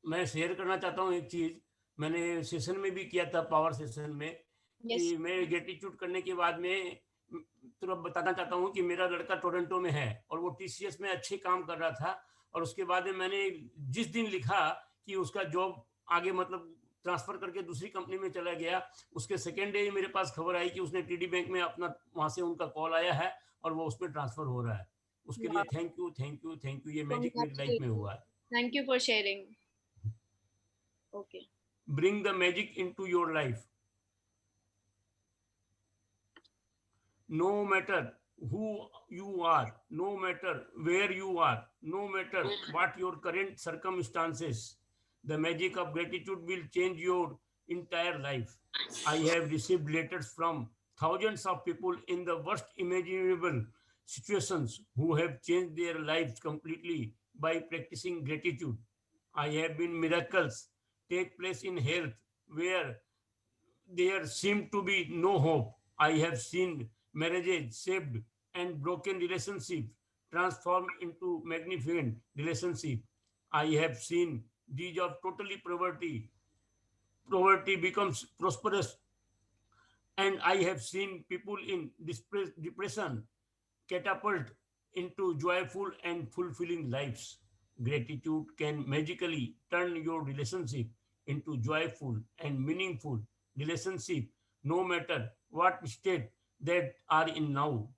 मैं share करना चाहता हूँ एक चीज, मैंने session में भी किया था, पावर सेशन में, Yes. कि मैं ग्रेटिट्यूड करने के बाद में तुरंत बताना चाहता हूँ कि मेरा लड़का टोरंटो में है और वो टीसीएस में अच्छे काम कर रहा था, और उसके बाद में मैंने जिस दिन लिखा कि उसका जॉब आगे मतलब ट्रांसफर करके दूसरी कंपनी में चला गया, उसके सेकेंड डे मेरे पास खबर आई कि उसने टीडी बैंक में अपना वहां से उनका कॉल आया है और वो उसमें ट्रांसफर हो रहा है. उसके लिए Wow. Thank you thank you thank you. ये मैजिक मेरी लाइफ में Congratulations. हुआ है. Thank you for sharing. Okay. bring the magic into your life. No matter who you are, no matter where you are, no matter what your current circumstances, the magic of gratitude will change your entire life. I have received letters from thousands of people in the worst imaginable situations who have changed their lives completely by practicing gratitude. I have been miracles take place in health where there seemed to be no hope. I have seen marriages saved and broken relationships transformed into magnificent relationships. I have seen these of totally poverty becomes prosperous, and I have seen people in depression catapult into joyful and fulfilling lives. Gratitude can magically turn your relationship into joyful and meaningful relationship no matter what state that are in now.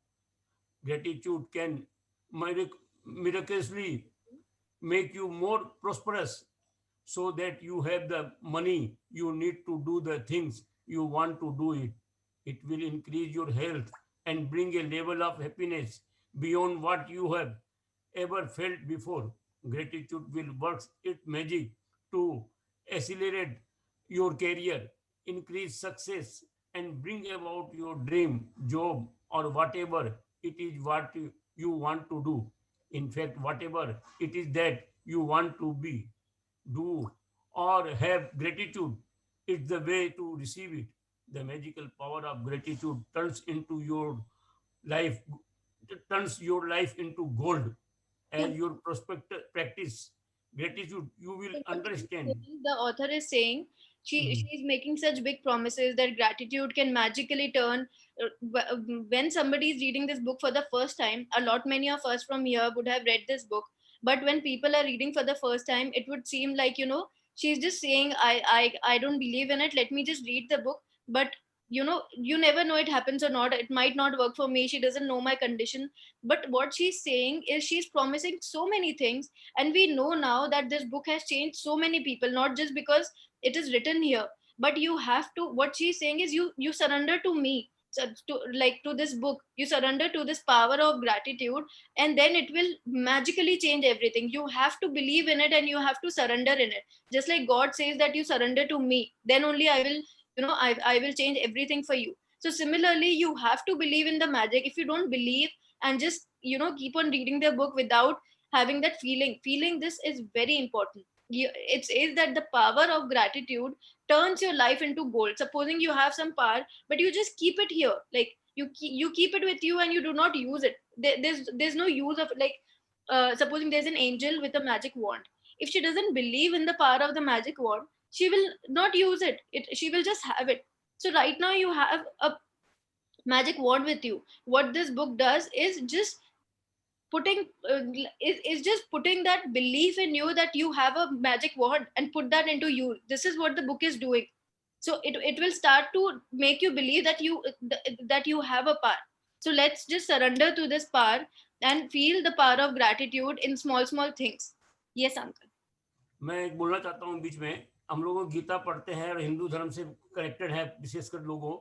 Gratitude can miraculously make you more prosperous so that you have the money you need to do the things you want to do it. It will increase your health and bring a level of happiness beyond what you have ever felt before. Gratitude will work its magic to accelerate your career, increase success, and bring about your dream job or whatever it is what you want to do. In fact, whatever it is that you want to be, do, or have gratitude, it's the way to receive it. The magical power of gratitude life turns your life into gold. So As your prospect practice gratitude, you will so what she's understand. saying, the author is saying Mhm. she's making such big promises that gratitude can magically turn. When somebody is reading this book for the first time, a lot many of us from here would have read this book, but when people are reading for the first time, it would seem like, she's just saying, I don't believe in it, let me just read the book. But you never know it happens or not, it might not work for me, she doesn't know my condition. But what she's saying is she's promising so many things, and we know now that this book has changed so many people, not just because it is written here, but you have to, what she's saying is, you surrender to me, so to this book, you surrender to this power of gratitude, and then it will magically change everything. You have to believe in it and you have to surrender in it, just like God says that you surrender to me, then only I will, I will change everything for you. So similarly, you have to believe in the magic. If you don't believe and just keep on reading the book without having that feeling this is very important. It says that the power of gratitude turns your life into gold. Supposing you have some power, but you just keep it here, like you keep it with you and you do not use it. There's no use of, like, supposing there's an angel with a magic wand. If she doesn't believe in the power of the magic wand, she will not use it, she will just have it. So right now you have a magic wand with you. What this book does is just putting is just putting that belief in you that you have a magic wand and put that into you. This is what the book is doing. So it will start to make you believe that that you have a power. So let's just surrender to this power and feel the power of gratitude in small things. Yes, uncle. मैं एक बोलना चाहता हूँ बीच में, हम लोग गीता पढ़ते हैं और हिंदू धर्म से कनेक्टेड है विशेषकर लोगों,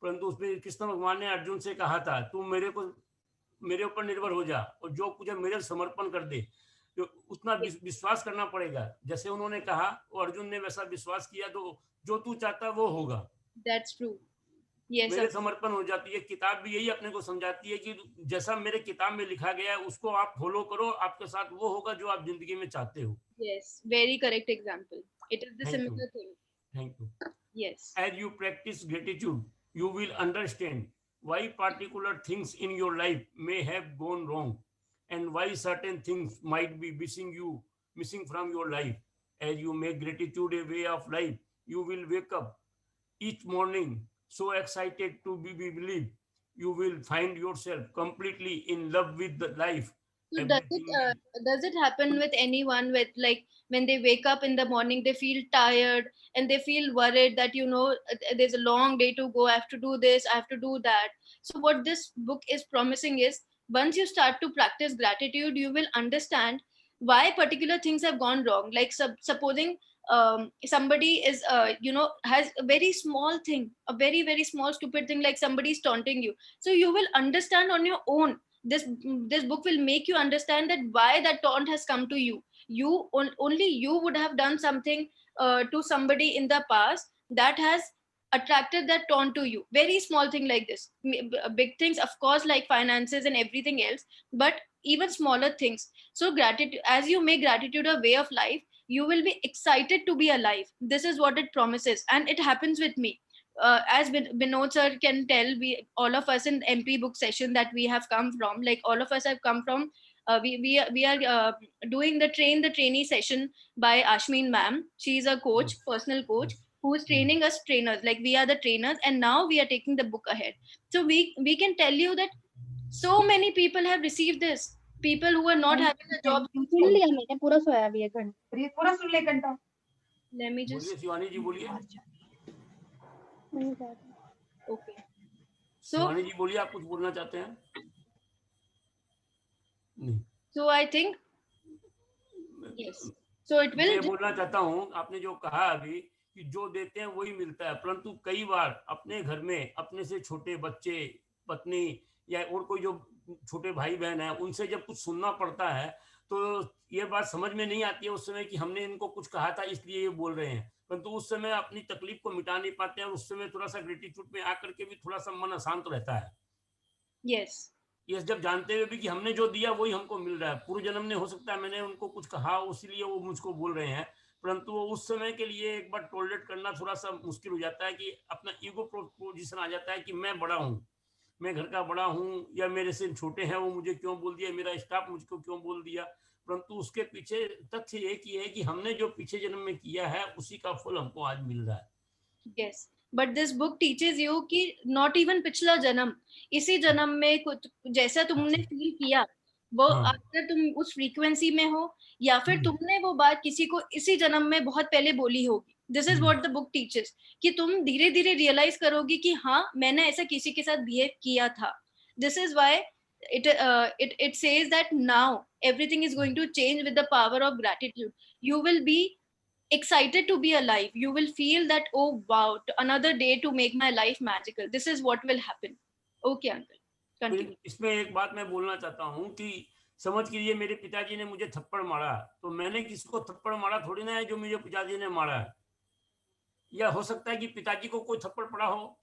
परंतु उसमें कृष्ण भगवान ने अर्जुन से कहा था, तू मेरे ऊपर निर्भर हो जा और जो कुछ मेरे समर्पण कर दे। तो उतना विश्वास करना पड़ेगा, जैसे उन्होंने कहा वो अर्जुन ने वैसा विश्वास किया, तो जो तू चाहता वो होगा। That's true. Yes, मेरे समर्पण हो जाती है। किताब भी यही अपने को समझाती है कि जैसा मेरे किताब में लिखा गया है उसको आप फॉलो करो, आपके साथ वो होगा जो आप जिंदगी में चाहते हो। yes, very correct example. It is the Thank you. similar thing. Thank you. Yes. As you practice gratitude, you will understand why particular things in your life may have gone wrong and why certain things might be missing from your life. As you make gratitude a way of life, you will wake up each morning so excited to believe you will find yourself completely in love with the life. So Everything does it happen with anyone, with, like, when they wake up in the morning they feel tired and they feel worried that there's a long day to go, I have to do this, I have to do that. So what this book is promising is, once you start to practice gratitude, you will understand why particular things have gone wrong. Like, supposing somebody is has a very small thing, a very very small stupid thing, like somebody is taunting you, so you will understand on your own. This book will make you understand that why that taunt has come to you. Only you would have done something to somebody in the past that has attracted that taunt to you. Very small thing like this. Big things of course, like finances and everything else, but even smaller things. So gratitude, as you make gratitude a way of life, you will be excited to be alive. This is what it promises, and it happens with me. As Binod sir can tell, we all of us in MP book session that we have come from, like all of us have come from. We are doing the trainee session by Ashmin ma'am. She is a coach, personal coach, who is training us trainers. Like we are the trainers, and now we are taking the book ahead. So we can tell you that so many people have received this. People who are not having a job. सुन लिया मैंने, पूरा सोया अभी 1 घंटा, ये पूरा सुन ले 1 घंटा। Let me just. बोलिए शिवानी जी, बोलिए। Okay. So शिवानी जी बोलिए, आप कुछ बोलना चाहते हैं? नहीं। So I think yes. So it will. मैं बोलना चाहता हूँ, आपने जो कहा अभी कि जो देते हैं वही मिलता है, परंतु कई बार अपने घर में अपने से छोटे बच्चे, पत्नी या और कोई जो छोटे भाई बहन है, उनसे जब कुछ सुनना पड़ता है तो ये बात समझ में नहीं आती है उस समय कि हमने इनको कुछ कहा था इसलिए ये बोल रहे हैं, परंतु उस समय अपनी तकलीफ को मिटा नहीं पाते हैं और उस समय थोड़ा सा ग्रेटिट्यूड में आकर के भी थोड़ा सा मन अशांत रहता है। Yes. ये जब जानते हुए भी कि हमने जो दिया वही हमको मिल रहा है, पूर्व जन्म ने हो सकता है मैंने उनको कुछ कहा इसीलिए वो मुझको बोल रहे हैं, परंतु वो उस समय के लिए एक बार टॉलरेट करना थोड़ा सा मुश्किल हो जाता है कि अपना ईगो पोजीशन आ जाता है कि मैं बड़ा हूँ, मैं घर का बड़ा हूँ, या मेरे से छोटे हैं वो मुझे क्यों बोल दिया, मेरा स्टाफ मुझको क्यों बोल दिया। परंतु उसके पीछे तथ्य एक ही है कि हमने जो पीछे जन्म में किया है उसी का फल हमको आज मिल रहा है। Yes. But this book teaches you कि not even पिछला जन्म, इसी जन्म में कुछ जैसा तुमने फील किया वो अगर तुम उस फ्रीक्वेंसी में हो, या फिर तुमने वो बात किसी को इसी जन्म में बहुत पहले बोली होगी। This is what the book teaches, कि तुम धीरे धीरे रियलाइज करोगी कि हाँ मैंने ऐसा किसी के साथ बिहेव किया था। This is why it says that now everything is going to change with the power of gratitude. You will be excited to be alive. You will feel that, oh wow, another day to make my life magical. This is what will happen. Okay uncle, continue. इसमें एक बात मैं बोलना चाहता हूँ कि समझ कीजिए मेरे पिताजी ने मुझे थप्पड़ मारा, तो मैंने किसी को थप्पड़ मारा थोड़ी ना है जो मुझे पिताजी ने मारा है, या हो सकता है कि पिताजी को कोई थप्पड़ पड़ा हो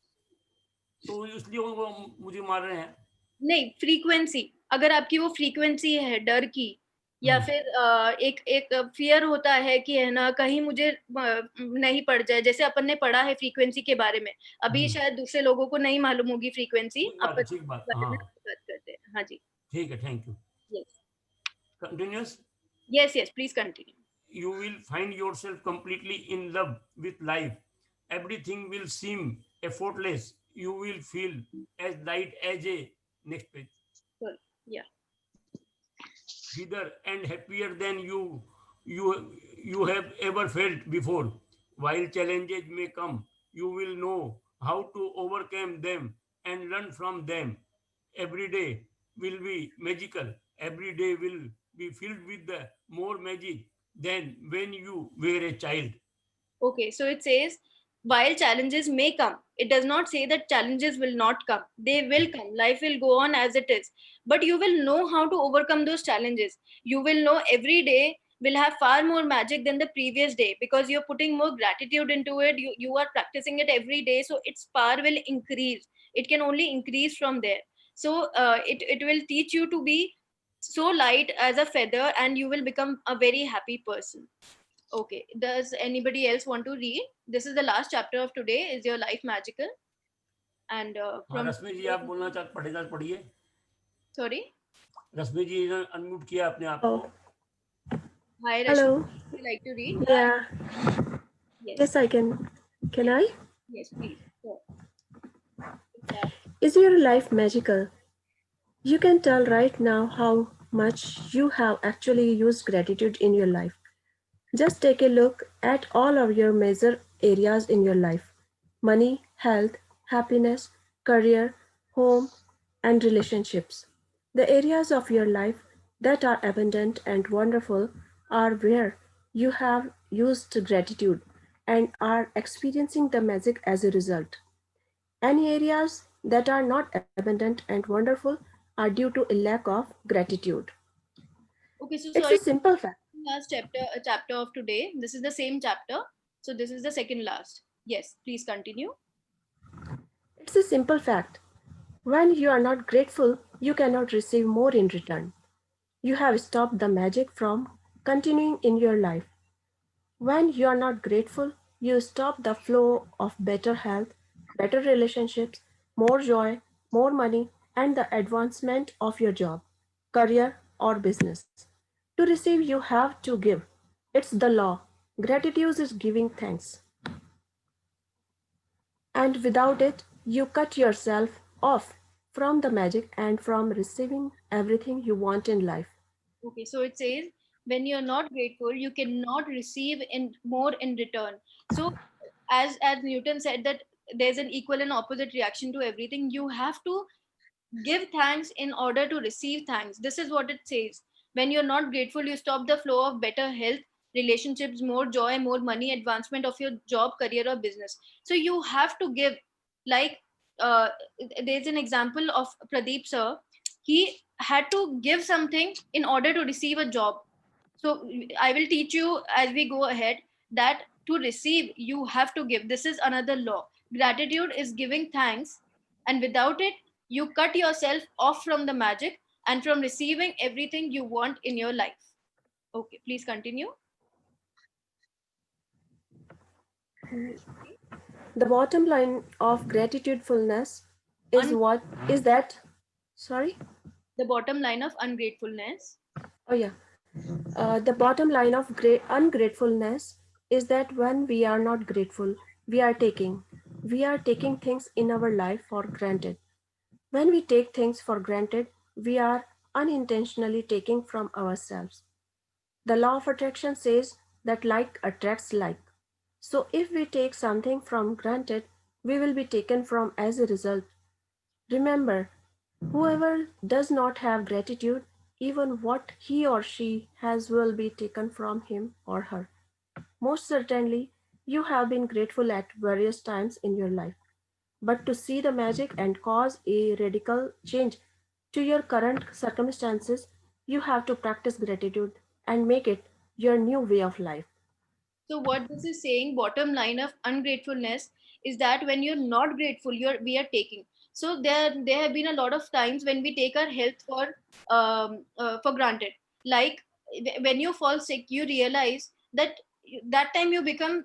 तो इसलिए वो मुझे मार रहे हैं। नहीं, फ्रीक्वेंसी, अगर आपकी वो फ्रीक्वेंसी है डर की, या फिर एक फियर होता है कि है ना कहीं मुझे नहीं पड़ जाए, जैसे अपन ने पढ़ा है फ्रीक्वेंसी के बारे में, अभी शायद दूसरे लोगों को नहीं मालूम होगी फ्रीक्वेंसी, ठीक बात, हाँ बात करते हैं। हाँ जी, ठीक है, thank you. Yes, continuous. Yes yes, please continue. You will find yourself completely in love with life. Everything will seem effortless. You will feel as light as a next page. Sorry. Yeah. Freer and happier than you have ever felt before. While challenges may come, you will know how to overcome them and learn from them. Every day will be magical. Every day will be filled with the more magic than when you were a child. Okay, so it says, while challenges may come, it does not say that challenges will not come. They will come. Life will go on as it is. But you will know how to overcome those challenges. You will know every day will have far more magic than the previous day, because you're putting more gratitude into it. You are practicing it every day. So its power will increase. It can only increase from there. So it will teach you to be so light as a feather, and you will become a very happy person. Okay, does anybody else want to read? This is the last chapter of today. Is your life magical? And from रश्मि जी आप बोलना चाहते पढ़िए। Sorry, रश्मि जी ने unmute किया अपने आप को। Hi Rashmi, Hello. would you like to read? Yeah. Yes. Yes, I can. Can I? Yes, please. Sure. Is your life magical? You can tell right now how much you have actually used gratitude in your life. Just take a look at all of your major areas in your life: money, health, happiness, career, home, and relationships. The areas of your life that are abundant and wonderful are where you have used gratitude and are experiencing the magic as a result. Any areas that are not abundant and wonderful are due to a lack of gratitude. Okay, so It's a sorry, simple fact. last chapter of today. This is the same chapter. So this is the second last. Yes, please continue. It's a simple fact. When you are not grateful, you cannot receive more in return. You have stopped the magic from continuing in your life. When you are not grateful, you stop the flow of better health, better relationships, more joy, more money, and the advancement of your job, career, or business. To receive, you have to give. It's the law. Gratitude is giving thanks. And without it, you cut yourself off from the magic and from receiving everything you want in life. Okay, so it says when you're not grateful, you cannot receive in more in return. So as Newton said that there's an equal and opposite reaction to everything. You have to give thanks in order to receive thanks. This is what it says. When you're not grateful, you stop the flow of better health, relationships, more joy, more money, advancement of your job, career, or business. So you have to give. Like, uh, there's an example of Pradeep sir. He had to give something in order to receive a job. So I will teach you as we go ahead that to receive, you have to give. This is another law. Gratitude is giving thanks, and without it, you cut yourself off from the magic and from receiving everything you want in your life. Okay, please continue. The bottom line of gratitudefulness is Un- what is that sorry? the bottom line of ungratefulness. Oh yeah. The bottom line of ungratefulness is that when we are not grateful, we are taking. We are taking things in our life for granted. When we take things for granted, we are unintentionally taking from ourselves. The law of attraction says that like attracts like. So if we take something from granted, we will be taken from as a result. Remember, whoever does not have gratitude, even what he or she has will be taken from him or her. Most certainly, you have been grateful at various times in your life. But to see the magic and cause a radical change to your current circumstances, you have to practice gratitude and make it your new way of life. So what this is saying, bottom line of ungratefulness is that when you're not grateful, we are taking. So there have been a lot of times when we take our health for granted. Like when you fall sick, you realize that that time you become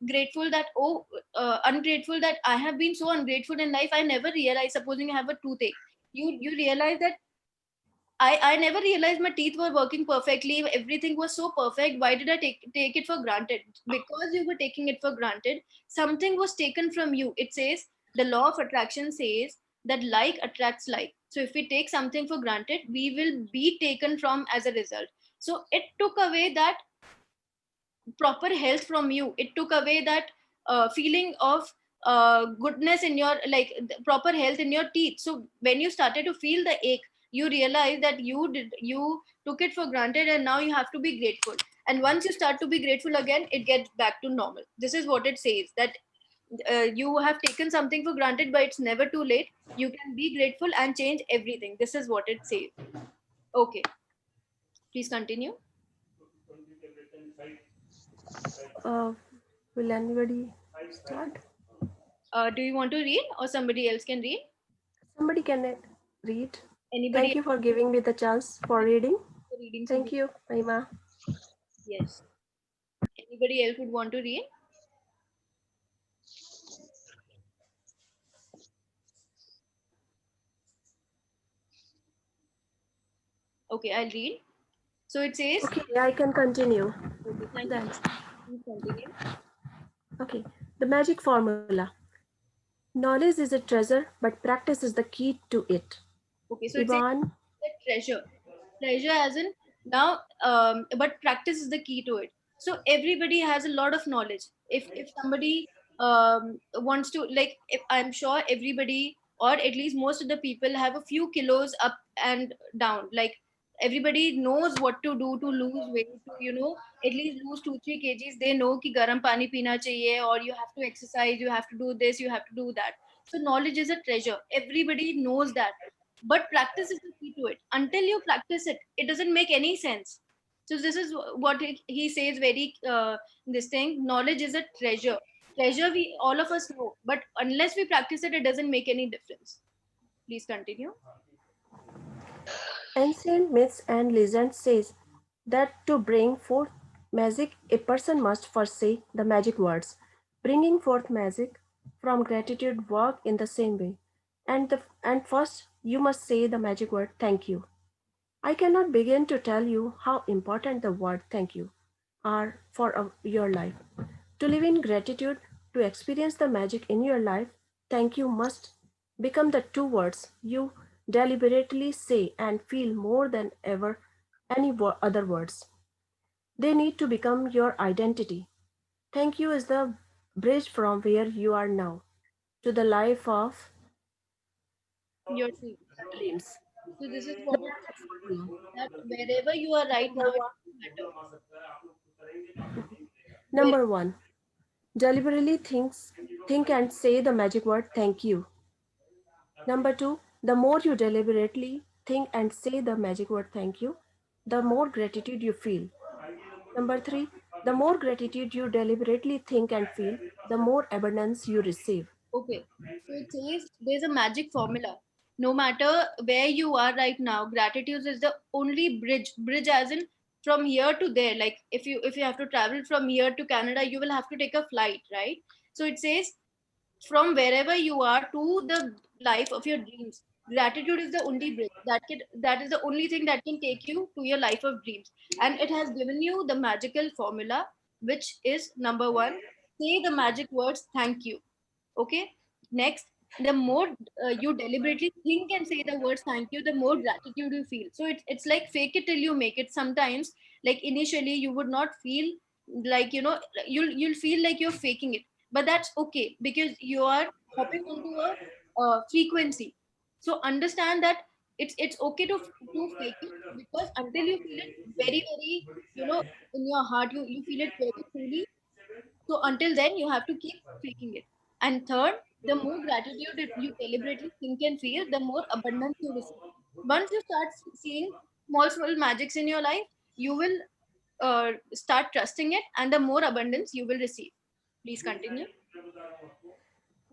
grateful that ungrateful that I have been so ungrateful in life. I never realized. Supposing you have a toothache, you realize that I never realized my teeth were working perfectly. Everything was so perfect. Why did I take it for granted? Because you were taking it for granted, something was taken from you. It says the law of attraction says that like attracts like. So if we take something for granted, we will be taken from as a result. So it took away that proper health from you. It took away that feeling of goodness in your proper health in your teeth. So when you started to feel the ache, you realize that you took it for granted, and now you have to be grateful. And once you start to be grateful again, it gets back to normal. This is what it says, that you have taken something for granted, but it's never too late. You can be grateful and change everything. This is what it says. Okay, please continue. Uh, will anybody start? Do you want to read or somebody else can read? Somebody can read. Anybody Thank you for giving me the chance for reading. reading? So Thank you, Mahima. yes. Anybody else would want to read? Okay, I'll read. So it says, Okay, I can continue. okay, thank you. Thanks. Please continue. Okay, the magic formula. Knowledge is a treasure, but practice is the key to it. Okay, so it says Ivan, the treasure. Treasure as in now, but practice is the key to it. So everybody has a lot of knowledge. If somebody wants to, like, if I'm sure everybody or at least most of the people have a few kilos up and down. Like everybody knows what to do to lose weight, to at least lose 2-3 kgs. They know ki garam pani pina chahiye, or you have to exercise, you have to do this, you have to do that. So knowledge is a treasure, everybody knows that. But practice is the key to it. Until you practice it, it doesn't make any sense. So this is what he says very this thing, knowledge is a treasure. Treasure we all of us know, but unless we practice it, it doesn't make any difference. Please continue. Ancient myths and legends says that to bring forth magic, a person must first say the magic words. Bringing forth magic from gratitude work in the same way. And first you must say the magic word thank you. I cannot begin to tell you how important the word thank you are for your life. To live in gratitude, to experience the magic in your life, thank you must become the two words you deliberately say and feel more than ever any other words. They need to become your identity. Thank you is the bridge from where you are now to the life of Your team. dreams. So this is The what it magic says, formula. that wherever you are right now, Number it one. doesn't matter. Where, Number one. Deliberately think and say the magic word thank you. Number two, the more you deliberately think and say the magic word thank you, the more gratitude you feel. Number three, the more gratitude you deliberately think and feel, the more abundance you receive. okay. So it says there's a magic formula. No matter where you are right now, gratitude is the only bridge. Bridge as in from here to there. Like if you have to travel from here to Canada, you will have to take a flight, right? So it says from wherever you are to the life of your dreams, gratitude is the only bridge that is the only thing that can take you to your life of dreams. And it has given you the magical formula, which is number one, say the magic words thank you. Okay. Next, the more you deliberately think and say the words thank you, the more gratitude you feel. So it's like fake it till you make it. Sometimes, like initially you would not feel like you'll feel like you're faking it, but that's okay because you are hopping onto a frequency. So understand that it's okay to fake it, because until you feel it very very in your heart, you feel it very truly. So until then, you have to keep faking it. And third, the more gratitude that you deliberately think and feel, the more abundance you receive. Once you start seeing small, small magics in your life, you will start trusting it, and the more abundance you will receive. Please continue.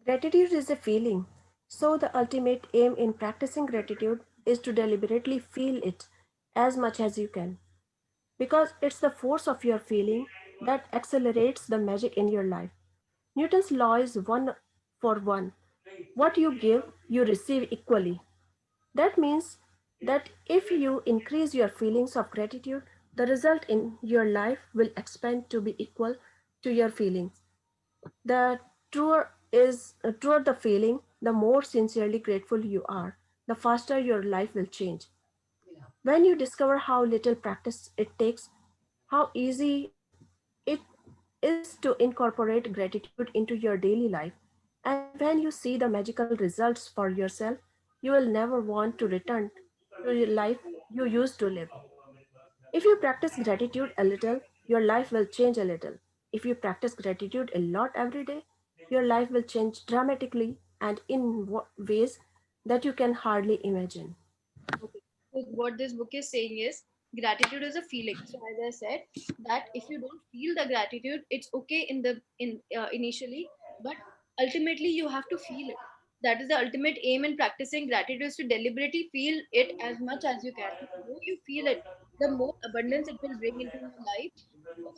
Gratitude is a feeling. So, the ultimate aim in practicing gratitude is to deliberately feel it as much as you can. Because it's the force of your feeling that accelerates the magic in your life. Newton's law is one for one. What you give, you receive equally. That means that if you increase your feelings of gratitude, the result in your life will expand to be equal to your feelings. The truer the feeling, the more sincerely grateful you are, the faster your life will change. When you discover how little practice it takes, how easy it is to incorporate gratitude into your daily life, and when you see the magical results for yourself, you will never want to return to the life you used to live. If you practice gratitude a little, your life will change a little. If you practice gratitude a lot every day, your life will change dramatically and in ways that you can hardly imagine. Okay. So what this book is saying is gratitude is a feeling. So as I said, that if you don't feel the gratitude, it's okay in initially, but ultimately you have to feel it. That is the ultimate aim in practicing gratitude, is to deliberately feel it as much as you can. The more you feel it, the more abundance it will bring into your life.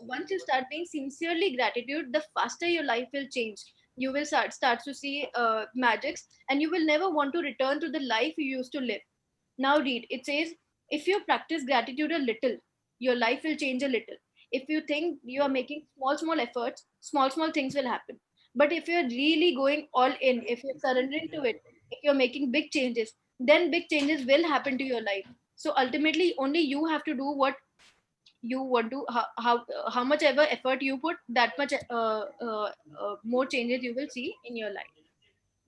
Once you start being sincerely gratitude, the faster your life will change. You will start to see magics, and you will never want to return to the life you used to live. Now read. It says, if you practice gratitude a little, your life will change a little. If you think you are making small, small efforts, small, small things will happen. But if you're really going all in, if you're surrendering to it, if you're making big changes, then big changes will happen to your life. So ultimately, only you have to do what you want to, how much ever effort you put, that much more changes you will see in your life.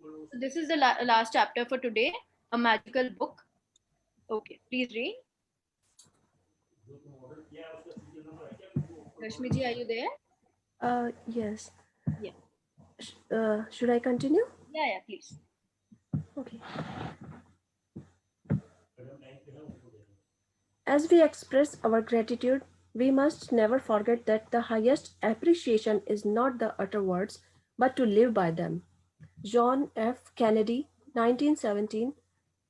So this is the last chapter for today, a magical book. Okay, please read. Rashmi ji, are you there? Yes. Yeah. Should I continue? Yeah, please. Okay. As we express our gratitude, we must never forget that the highest appreciation is not the utter words, but to live by them. John F. Kennedy, 1917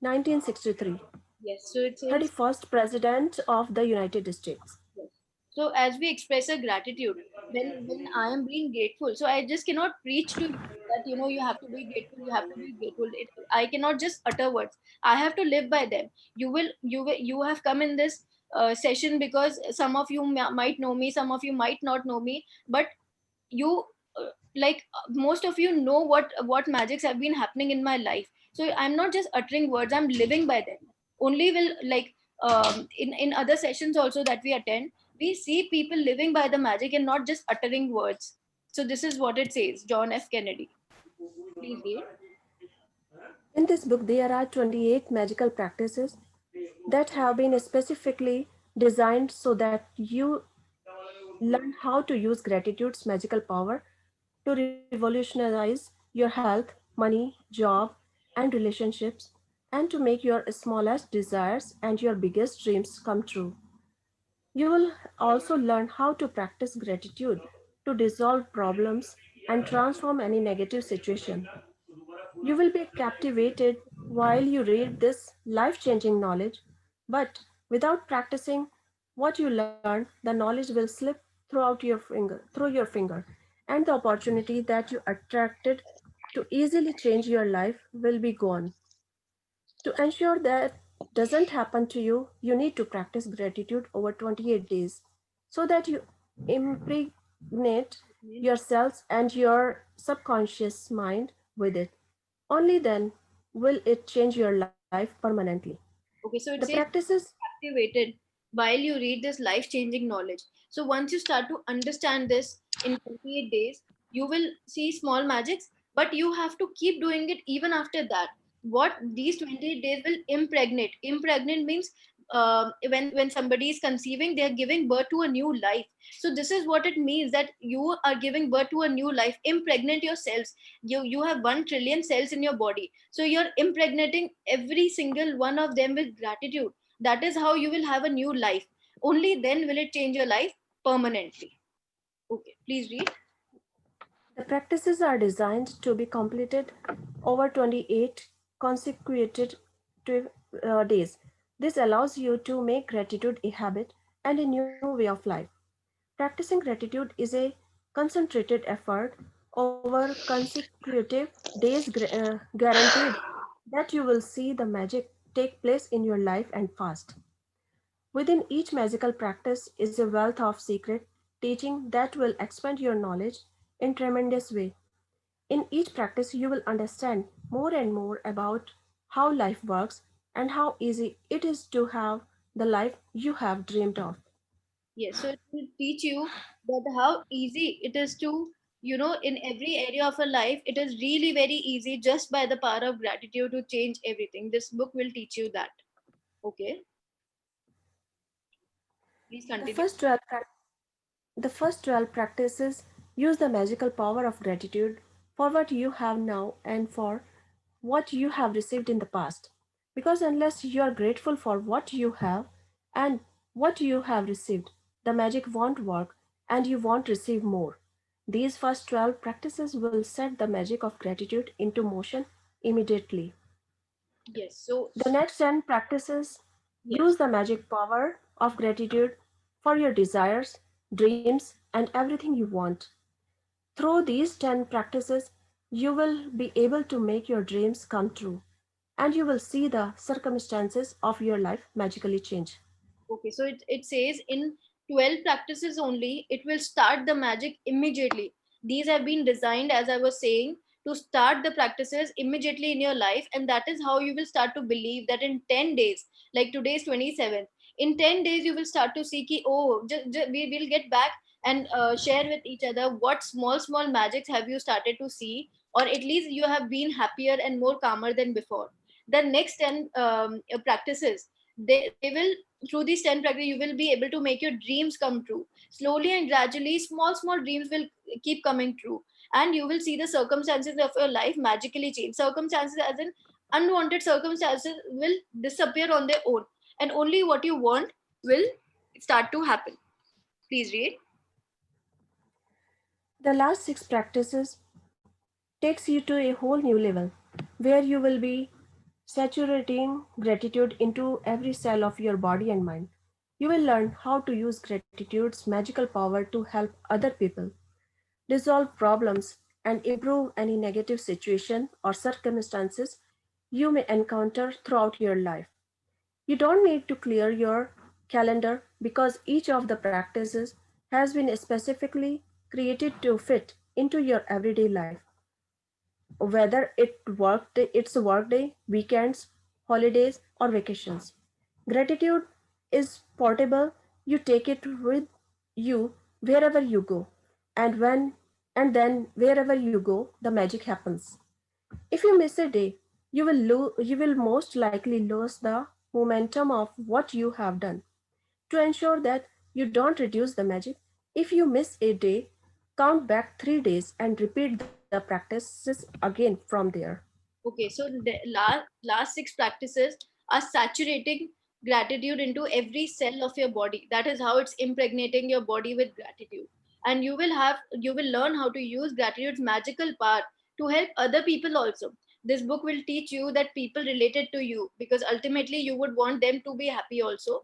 1963, Yes. So it says, 31st President of the United States. yes. So as we express a gratitude, when I am being grateful, so I just cannot preach to you that you have to be grateful, you have to be grateful. I cannot just utter words. I have to live by them. You have come in this session because some of you might know me, some of you might not know me, but you most of you know what magics have been happening in my life. So I'm not just uttering words, I'm living by them. Only will in other sessions also that we attend, we see people living by the magic and not just uttering words. So this is what it says, John F. Kennedy. Please read. In this book, there are 28 magical practices that have been specifically designed so that you learn how to use gratitude's magical power to revolutionize your health, money, job, and relationships, and to make your smallest desires and your biggest dreams come true. You will also learn how to practice gratitude to dissolve problems and transform any negative situation. You will be captivated while you read this life changing knowledge, but without practicing what you learn, the knowledge will slip through your finger, and the opportunity that you attracted to easily change your life will be gone. To ensure that doesn't happen to you, you need to practice gratitude over 28 days so that you impregnate yourselves and your subconscious mind with it. Only then will it change your life permanently. Okay, so The it says practices, activated while you read this life changing knowledge. So once you start to understand this in 28 days, you will see small magics, but you have to keep doing it even after that. What these 28 days will impregnate. Impregnate means when somebody is conceiving, they are giving birth to a new life. So this is what it means, that you are giving birth to a new life. Impregnate your cells. You have 1 trillion cells in your body, so you're impregnating every single one of them with gratitude. That is how you will have a new life. Only then will it change your life permanently. Okay, please read. the practices are designed to be completed over 28 consecutive days. This allows you to make gratitude a habit and a new way of life. Practicing gratitude is a concentrated effort over consecutive days, guaranteed that you will see the magic take place in your life and fast. Within each magical practice is a wealth of secret teaching that will expand your knowledge in tremendous way. In each practice you will understand more and more about how life works and how easy it is to have the life you have dreamed of. Yes, so it will teach you that how easy it is to, in every area of a life, it is really very easy just by the power of gratitude to change everything. This book will teach you that. Okay, please The continue. first 12 The first 12 practices use the magical power of gratitude for what you have now and for what you have received in the past. Because unless you are grateful for what you have and what you have received, the magic won't work and you won't receive more. These first 12 practices will set the magic of gratitude into motion immediately. Yes, so The next 10 practices yes. use the magic power of gratitude for your desires, dreams, and everything you want. Through these 10 practices, you will be able to make your dreams come true and you will see the circumstances of your life magically change. Okay, so it says in 12 practices only, it will start the magic immediately. These have been designed, as I was saying, to start the practices immediately in your life. And that is how you will start to believe that in 10 days, like today's 27th, in 10 days, you will start to see, ki, oh, we will get back and share with each other what small, small magics have you started to see, or at least you have been happier and more calmer than before. The next 10 practices, they will through these 10 practices, you will be able to make your dreams come true. Slowly and gradually, small dreams will keep coming true. And you will see the circumstances of your life magically change. Circumstances, as in unwanted circumstances, will disappear on their own. And only what you want will start to happen. Please read. The last 6 practices takes you to a whole new level where you will be saturating gratitude into every cell of your body and mind. You will learn how to use gratitude's magical power to help other people, resolve problems, and improve any negative situation or circumstances you may encounter throughout your life. You don't need to clear your calendar because each of the practices has been specifically created to fit into your everyday life, whether it's a work day, weekends, holidays, or vacations. Gratitude is portable. You take it with you wherever you go, and when and then wherever you go, the magic happens. If you miss a day, you will most likely lose the momentum of what you have done. To ensure that you don't reduce the magic, if you miss a day, count back 3 days and repeat the practices again from there. Okay, so the last 6 practices are saturating gratitude into every cell of your body. That is how it's impregnating your body with gratitude. And you will learn how to use gratitude's magical power to help other people also. This book will teach you that people related to you, because ultimately you would want them to be happy also.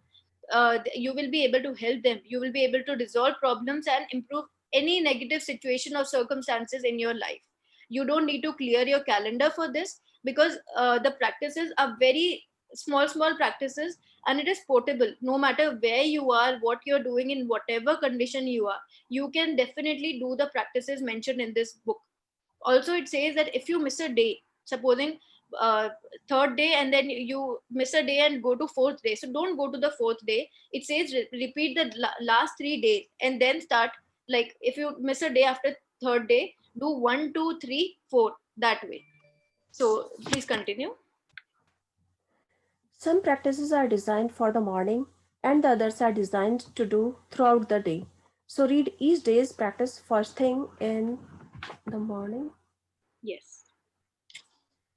You will be able to help them. You will be able to resolve problems and improve any negative situation or circumstances in your life. You don't need to clear your calendar for this, because the practices are very small practices, and it is portable. No matter where you are, what you're doing, in whatever condition you are, you can definitely do the practices mentioned in this book. Also, it says that if you miss a day, supposing uh, third day, and then you miss a day and go to fourth day, so don't go to the fourth day. It says repeat the last 3 days and then start. Like if you miss a day after third day, do 1, 2, 3, 4, that way. So please continue. Some practices are designed for the morning and the others are designed to do throughout the day. So read each day's practice first thing the morning. Yes.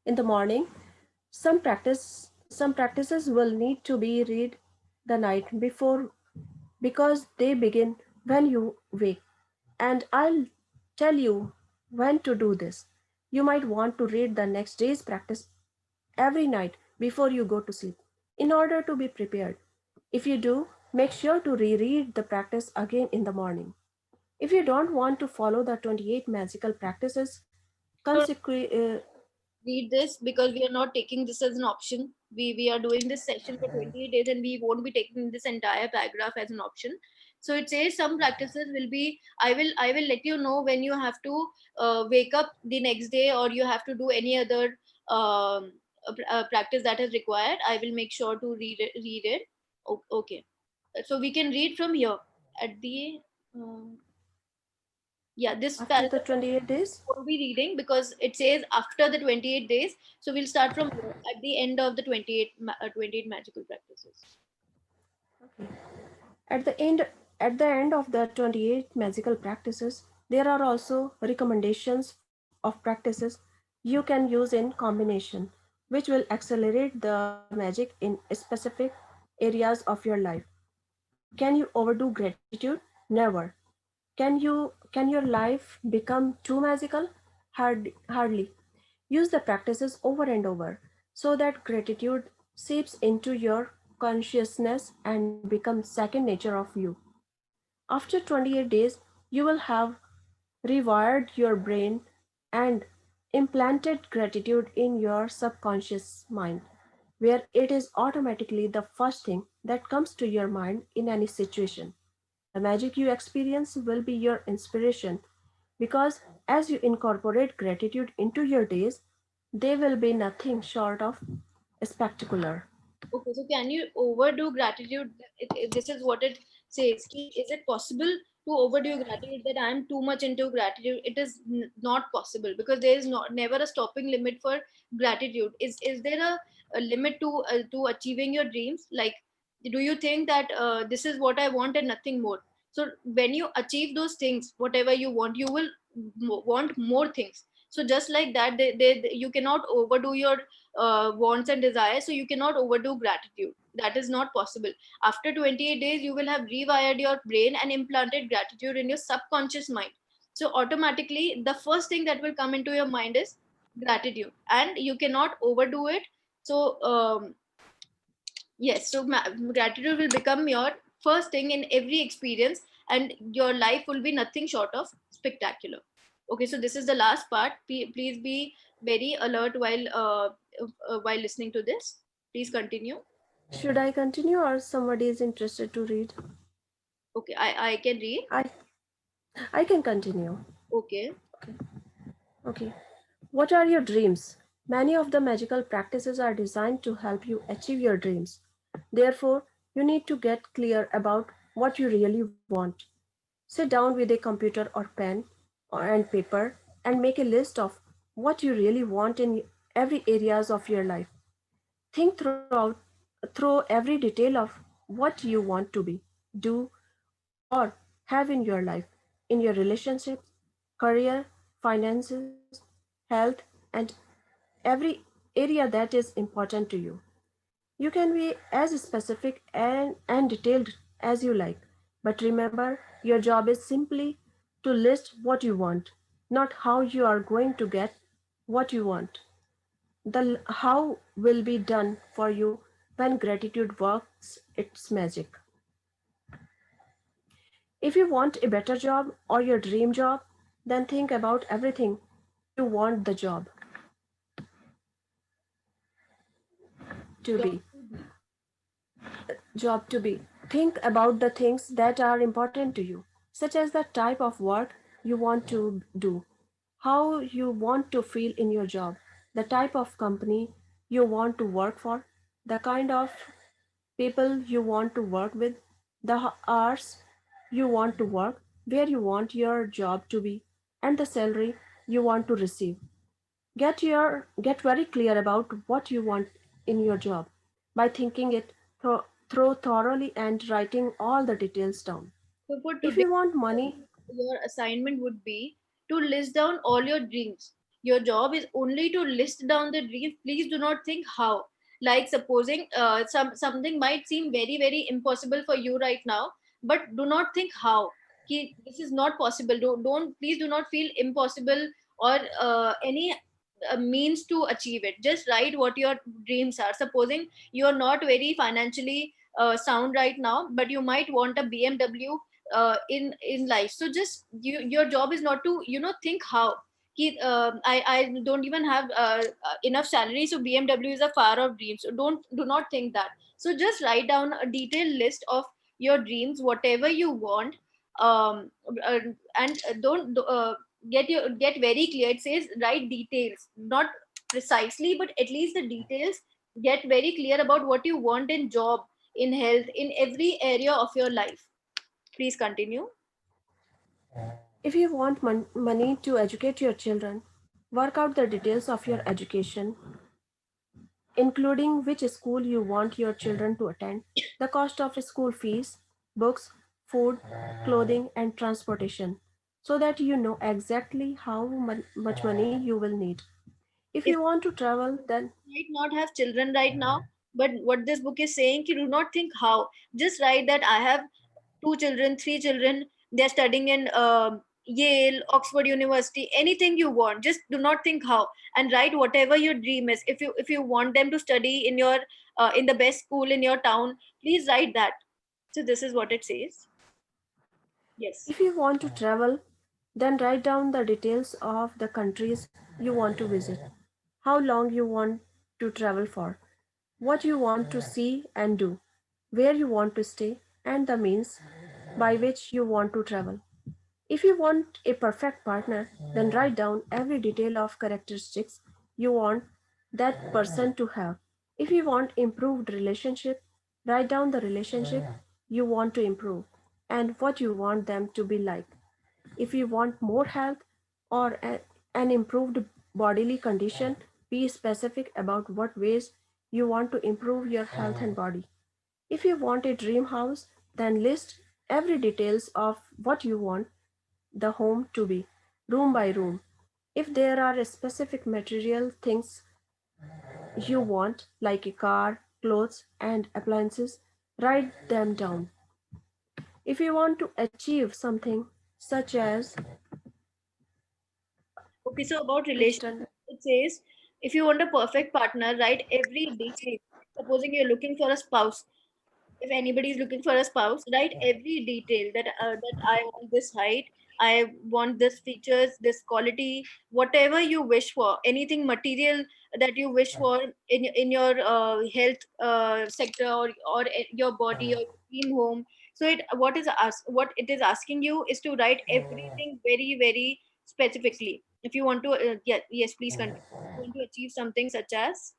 In the morning, some practices will need to be read the night before because they begin when you wake. And I'll tell you when to do this. You might want to read the next day's practice every night before you go to sleep in order to be prepared. If you do, make sure to reread the practice again in the morning. If you don't want to follow the 28 magical practices, So consecrate. read this, because we are not taking this as an option. We are doing this session for 28 days, and we won't be taking this entire paragraph as an option. So it says some practices will be, I will let you know when you have to wake up the next day, or you have to do any other practice that is required. I will make sure to read it. Okay, so we can read from here at the uh, yeah, this After the paragraph 28 days. won't be reading, because it says after the 28 days. So we'll start from here, at the end of the 28 magical practices. Okay. At the end at the end of the 28 magical practices, there are also recommendations of practices you can use in combination, which will accelerate the magic in specific areas of your life. Can you overdo gratitude? Never. Can your life become too magical? Hardly. Use the practices over and over so that gratitude seeps into your consciousness and becomes second nature of you. After 28 days, you will have rewired your brain and implanted gratitude in your subconscious mind, where it is automatically the first thing that comes to your mind in any situation. The magic you experience will be your inspiration because as you incorporate gratitude into your days, they will be nothing short of spectacular. Okay, so can you overdo gratitude? This is what it says. Is it possible to overdo gratitude, that I'm too much into gratitude? It is not possible, because there is not never a stopping limit for gratitude. Is there a limit to achieving your dreams? Like Do you think that this is what I want and nothing more? So when you achieve those things, whatever you want, you will want more things. So just like that, you cannot overdo your wants and desires, so you cannot overdo gratitude. That is not possible. After 28 days you will have rewired your brain and implanted gratitude in your subconscious mind. So automatically the first thing that will come into your mind is gratitude, and you cannot overdo it. So yes, so gratitude will become your first thing in every experience, and your life will be nothing short of spectacular. Okay, so this is the last part. Please be very alert while listening to this. Please continue. Should I continue or somebody is interested to read? Okay, I can read. I I can continue. Okay. Okay. Okay. What are your dreams? Many of the magical practices are designed to help you achieve your dreams. Therefore, you need to get clear about what you really want. Sit down with a computer or pen and paper and make a list of what you really want in every areas of your life. Think through every detail of what you want to be, do, or have in your life, in your relationships, career, finances, health, and every area that is important to you. You can be as specific and detailed as you like, but remember, your job is simply to list what you want, not how you are going to get what you want. The how will be done for you when gratitude works its magic. If you want a better job or your dream job, then think about everything you want the to Job be. to be. Job to be. Think about the things that are important to you, such as the type of work you want to do, how you want to feel in your job, the type of company you want to work for, the kind of people you want to work with, the hours you want to work, where you want your job to be, and the salary you want to receive. Get very clear about what you want in your job by thinking it through thoroughly and writing all the details down. So for If today, you want money, your assignment would be to list down all your dreams. Your job is only to list down the dreams. Please do not think how. Like supposing something might seem very impossible for you right now, but do not think how. This is not possible. Don't please do not feel impossible or any means to achieve it. Just write what your dreams are. Supposing you are not very financially sound right now, but you might want a BMW in life. So just your job is not to think how. I don't even have enough salary, so BMW is a far off dream. So do not think that. So just write down a detailed list of your dreams, whatever you want. um, uh, and don't get very clear. It says write details, not precisely, but at least the details. Get very clear about what you want in job, in health, in every area of your life. Please continue. if you want money to educate your children, work out the details of your education, including which school you want your children to attend, the cost of school fees, books, food, clothing, and transportation, so that you know exactly how much money you will need. If you If want to travel, then you might not have children right now, but what this book is saying, you do not think how. Just write that I have two children, three children. They're studying in Yale, Oxford University, anything you want. Just do not think how, and write whatever your dream is. If you want them to study in your in the best school in your town, please write that. So this is what it says. Yes. if you want to travel, then write down the details of the countries you want to visit, how long you want to travel for, what you want to see and do, where you want to stay, and the means by which you want to travel. If you want a perfect partner, then write down every detail of characteristics you want that person to have. If you want improved relationship, write down the relationship you want to improve and what you want them to be like. If you want more health or an improved bodily condition, be specific about what ways you want to improve your health and body. If you want a dream house, then list every details of what you want the home to be, room by room. If there are specific material things you want, like a car, clothes, and appliances, write them down. If you want to achieve something such as Okay, so about relationship, external, it says if you want a perfect partner, write every detail. Supposing you're looking for a spouse, if anybody is looking for a spouse, write every detail that I want this height, I want this features, this quality, whatever you wish for, anything material that you wish for in your health sector, or your body or dream home. So what it is asking you is to write everything very very specifically. If you want to, yes, please continue. If you want to achieve something such as,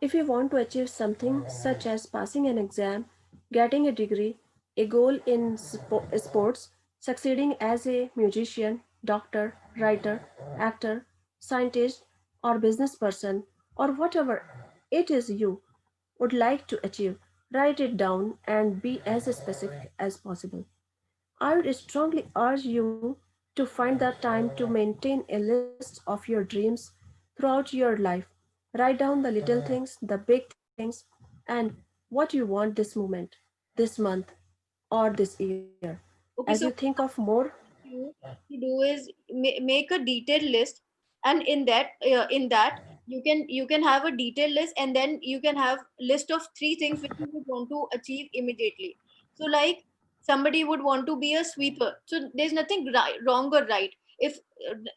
if you want to achieve something such as passing an exam, getting a degree, a goal in sports, succeeding as a musician, doctor, writer, actor, scientist, or business person, or whatever it is you would like to achieve, write it down and be as specific as possible. I would strongly urge you to find the time to maintain a list of your dreams throughout your life. Write down the little things, the big things, and what you want this moment, this month, or this year. As you okay, think so of more, you to do is make a detailed list, and in that you can have a detailed list, and then you can have list of three things which you would want to achieve immediately. So like somebody would want to be a sweeper, so there's nothing wrong or right. If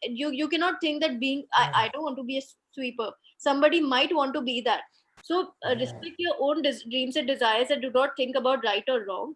you cannot think that I don't want to be a sweeper, somebody might want to be that. So respect your own dreams and desires, and do not think about right or wrong.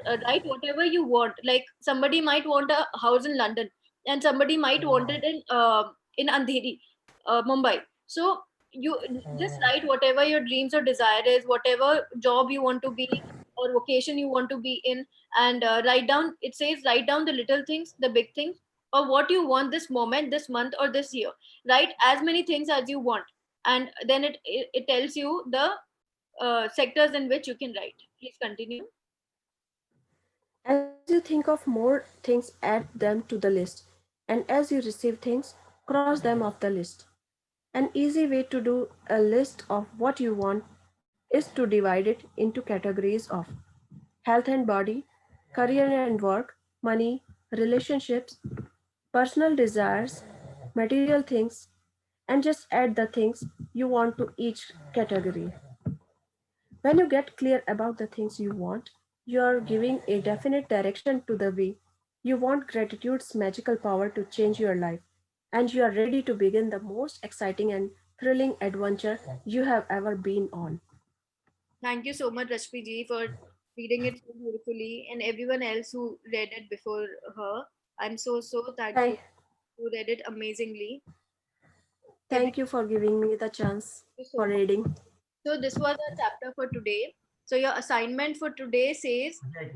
Write whatever you want. Like somebody might want a house in London, and somebody might want it in Andheri, Mumbai. So you just write whatever your dreams or desire is, whatever job you want to be or vocation you want to be in, and write down. It says write down the little things, the big things, or what you want this moment, this month, or this year. Write as many things as you want, and then it tells you the sectors in which you can write. Please continue. as you think of more things, add them to the list. And as you receive things, cross them off the list. An easy way to do a list of what you want is to divide it into categories of health and body, career and work, money, relationships, personal desires, material things, and just add the things you want to each category. When you get clear about the things you want, you are giving a definite direction to the way you want gratitude's magical power to change your life, and you are ready to begin the most exciting and thrilling adventure you have ever been on. Thank you so much, Rashmi ji, for reading it so beautifully, and everyone else who read it before her. I'm so thankful. Thank, You read it amazingly. Every thank you for giving me the chance Thank you for so much. reading. So this was our chapter for today. So your assignment for today says that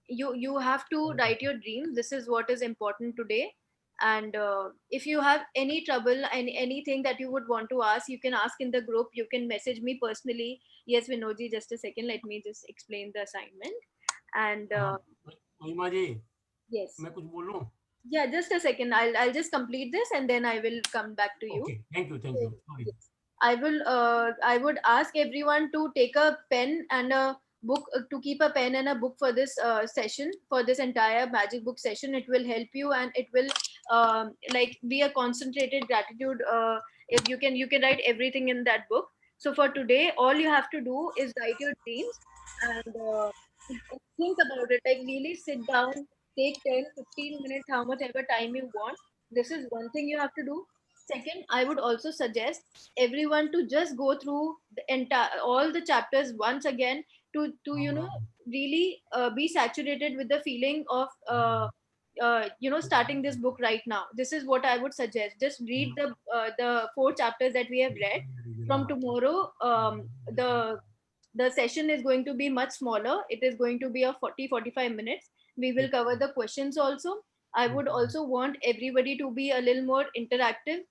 you have to write your dreams. This is what is important today. And if you have any trouble and anything that you would want to ask, you can ask in the group. You can message me personally. Yes, Vinodji, just a second. Let me just explain the assignment. And हाँ महिमा जी yes, मैं कुछ बोलूं yeah, just a second. I'll just complete this and then I will come back to you. Okay thank So, you sorry yes. I would ask everyone to take a pen and a book, to keep a pen and a book for this session, for this entire magic book session. It will help you, and it will like be a concentrated gratitude. If you can write everything in that book. So for today, all you have to do is write your dreams, and think about it. Like really sit down, take 10-15 minutes, how much ever time you want. This is one thing you have to do. Second, I would also suggest everyone to just go through the entire all the chapters once again, to really be saturated with the feeling of starting this book right now. This is what I would suggest. Just read the four chapters that we have read. From tomorrow, the session is going to be much smaller. It is going to be a 40-45 minutes. We will cover the questions also. I would also want everybody to be a little more interactive.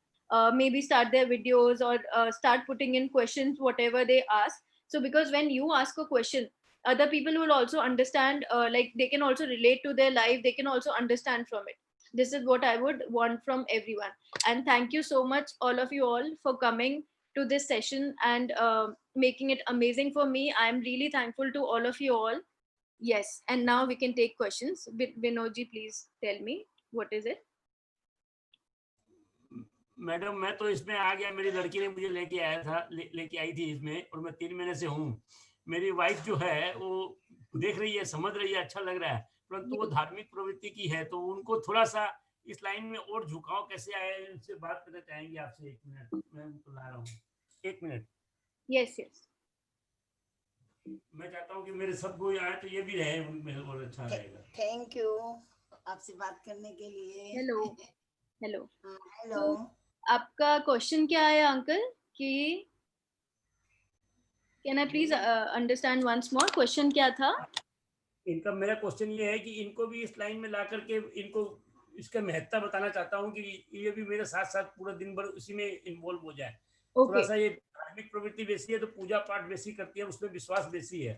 Maybe start their videos, or start putting in questions whatever they ask. So because when you ask a question, other people will also understand, like they can also relate to their life, they can also understand from it. This is what I would want from everyone. And thank you so much, all of you all, for coming to this session and making it amazing for me. I'm really thankful to all of you all. Yes, and now we can take questions. Vinodji, please tell me, what is it? Madam मैं तो इसमें आ गया, मेरी लड़की ने मुझे लेके आया था, लेके आई थी इसमें, और मैं 3 महीने से हूँ। मेरी वाइफ जो है वो देख रही है, समझ रही है, अच्छा लग रहा है, परंतु वो धार्मिक प्रवृत्ति की है, तो उनको थोड़ा सा इस लाइन में और झुकाव कैसे आया, इनसे बात करना चाहेंगे आपसे। 1 मिनट मैं उनको ला रहा हूँ, 1 मिनट। यस यस, मैं चाहता हूँ कि मेरे सब कोई आए तो ये भी रहे, उनमें और अच्छा रहेगा। थैंक यू आपसे बात करने के लिए। हेलो हेलो हेलो, आपका क्वेश्चन क्या है अंकल? कि can I please understand once more, question क्या था? इनका मेरा क्वेश्चन ये है कि इनको भी इस लाइन में ला करके इनको इसका महत्ता बताना चाहता हूँ कि ये भी मेरे साथ साथ पूरा दिन भर उसी में इन्वॉल्व हो जाए। थोड़ा सा ये धार्मिक प्रवृत्ति बेसी है तो पूजा पाठ बेसी करती है, उसमें विश्वास बेसी है।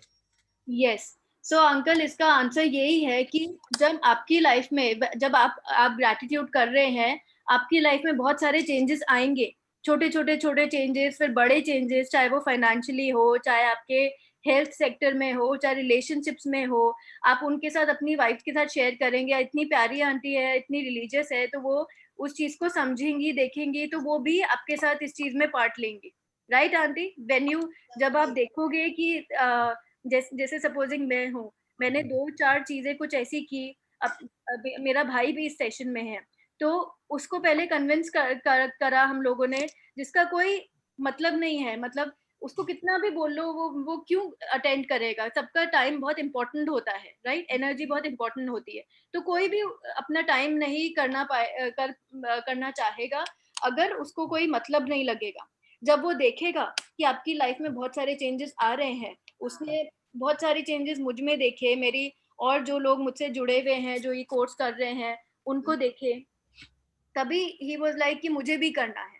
यस, सो अंकल इसका आंसर यही है कि जब आपकी लाइफ में, जब आप ग्रैटिट्यूड कर रहे हैं, आपकी लाइफ में बहुत सारे चेंजेस आएंगे, छोटे छोटे चेंजेस, फिर बड़े चेंजेस, चाहे वो फाइनेंशियली हो, चाहे आपके हेल्थ सेक्टर में हो, चाहे रिलेशनशिप्स में हो। आप उनके साथ, अपनी वाइफ के साथ शेयर करेंगे, इतनी प्यारी आंटी है, इतनी रिलीजियस है, तो वो उस चीज को समझेंगी, देखेंगी, तो वो भी आपके साथ इस चीज में पार्ट लेंगी। Right aunty? व्हेन यू, जब आप देखोगे कि जैसे सपोजिंग मैं हूँ, मैंने 2-4 चीजें कुछ ऐसी की, अब मेरा भाई भी इस सेशन में है, तो उसको पहले कन्विंस करा हम लोगों ने, जिसका कोई मतलब नहीं है, मतलब उसको कितना भी बोल लो, वो क्यों अटेंड करेगा? सबका टाइम बहुत इंपॉर्टेंट होता है, राइट? एनर्जी बहुत इंपॉर्टेंट होती है, तो कोई भी अपना टाइम नहीं करना चाहेगा अगर उसको कोई मतलब नहीं लगेगा। जब वो देखेगा कि आपकी लाइफ में बहुत सारे चेंजेस आ रहे हैं, उसने बहुत सारे चेंजेस मुझ में देखे, मेरी और जो लोग मुझसे जुड़े हुए हैं, जो ये कोर्स कर रहे हैं, उनको देखे, तभी ही वाज लाइक कि मुझे भी करना है।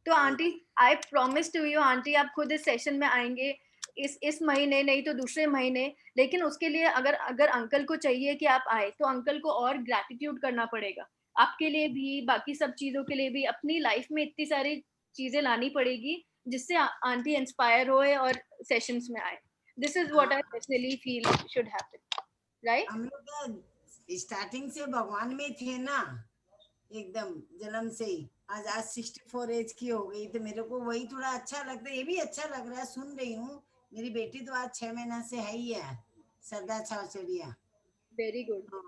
तो aunty, I promise to you aunty, आप खुद इस सेशन में आएंगे इस महीने, नहीं तो दूसरे महीने, लेकिन उसके लिए अगर अंकल को चाहिए कि आप आए, तो अंकल को और ग्रैटिट्यूड करना पड़ेगा, आपके लिए भी, बाकी सब चीजों के लिए भी। अपनी लाइफ में इतनी सारी चीजें लानी पड़ेगी जिससे आंटी इंस्पायर होए और सेशंस में आए। This is what I personally feel should happen, right? हम लोग स्टार्टिंग से भगवान में थे ना, एकदम जन्म से ही। आज 64 एज की हो गई, तो मेरे को वही थोड़ा अच्छा लगता है, ये भी अच्छा लग रहा है। सुन रही हूँ, मेरी बेटी तो आज 6 महीना से है ही है, सरदार छावचड़िया। Very good.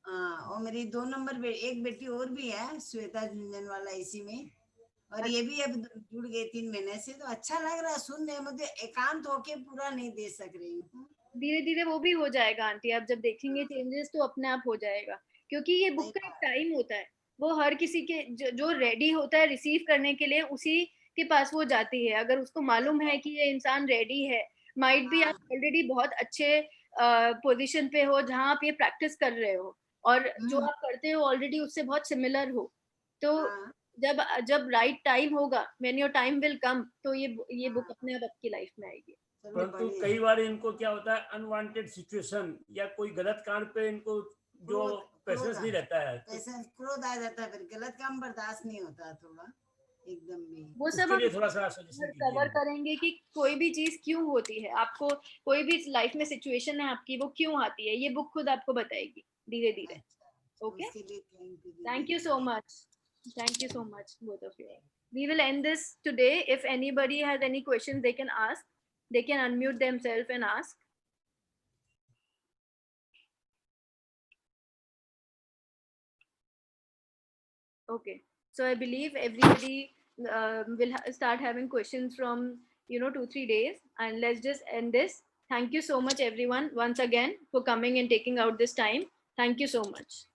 हाँ, और मेरी 2 नंबर एक बेटी और भी है, श्वेता झुंझुनवाला, इसी में, और ये भी अब जुड़ गए 3 महीने से। तो अच्छा लग रहा है सुन रहे, मुझे एकांत होके पूरा नहीं दे सक रही हूँ। धीरे धीरे वो भी हो जाएगा आंटी, आप जब देखेंगे चेंजेस तो अपने आप हो जाएगा, क्योंकि ये बुक का एक टाइम होता है, वो हर किसी के जो रेडी होता है रिसीव करने के लिए, उसी के पास वो जाती है। अगर उसको मालूम है कि ये इंसान रेडी है, माइट भी आप ऑलरेडी बहुत अच्छे पोजीशन पे हो जहाँ आप ये प्रैक्टिस कर रहे हो, और जो आप करते हो ऑलरेडी उससे बहुत सिमिलर हो, तो जब जब राइट टाइम होगा, when your time will come, तो ये बुक अपने आप आपकी लाइफ में आएगी। परंतु कई बार इनको क्या होता है, अनवांटेड सिचुएशन या कोई गलत काम पे इनको जो पेशेंस नहीं रहता है, क्रोध आ जाता है, फिर गलत काम बर्दाश्त नहीं होता थोड़ा एकदम भी। वो सब उसके लिए थोड़ा सा कवर करेंगे कि कोई भी चीज क्यों होती है, आपको कोई भी लाइफ में सिचुएशन है आपकी, वो क्यों आती है, ये बुक खुद आपको बताएगी धीरे धीरे। Okay, thank you so much, thank you so much both of you. We will end this today. If anybody has any questions, they can ask, they can unmute themselves and ask. Okay, so I believe everybody will start having questions from 2-3 days, and let's just end this. Thank you so much everyone once again for coming and taking out this time. Thank you so much.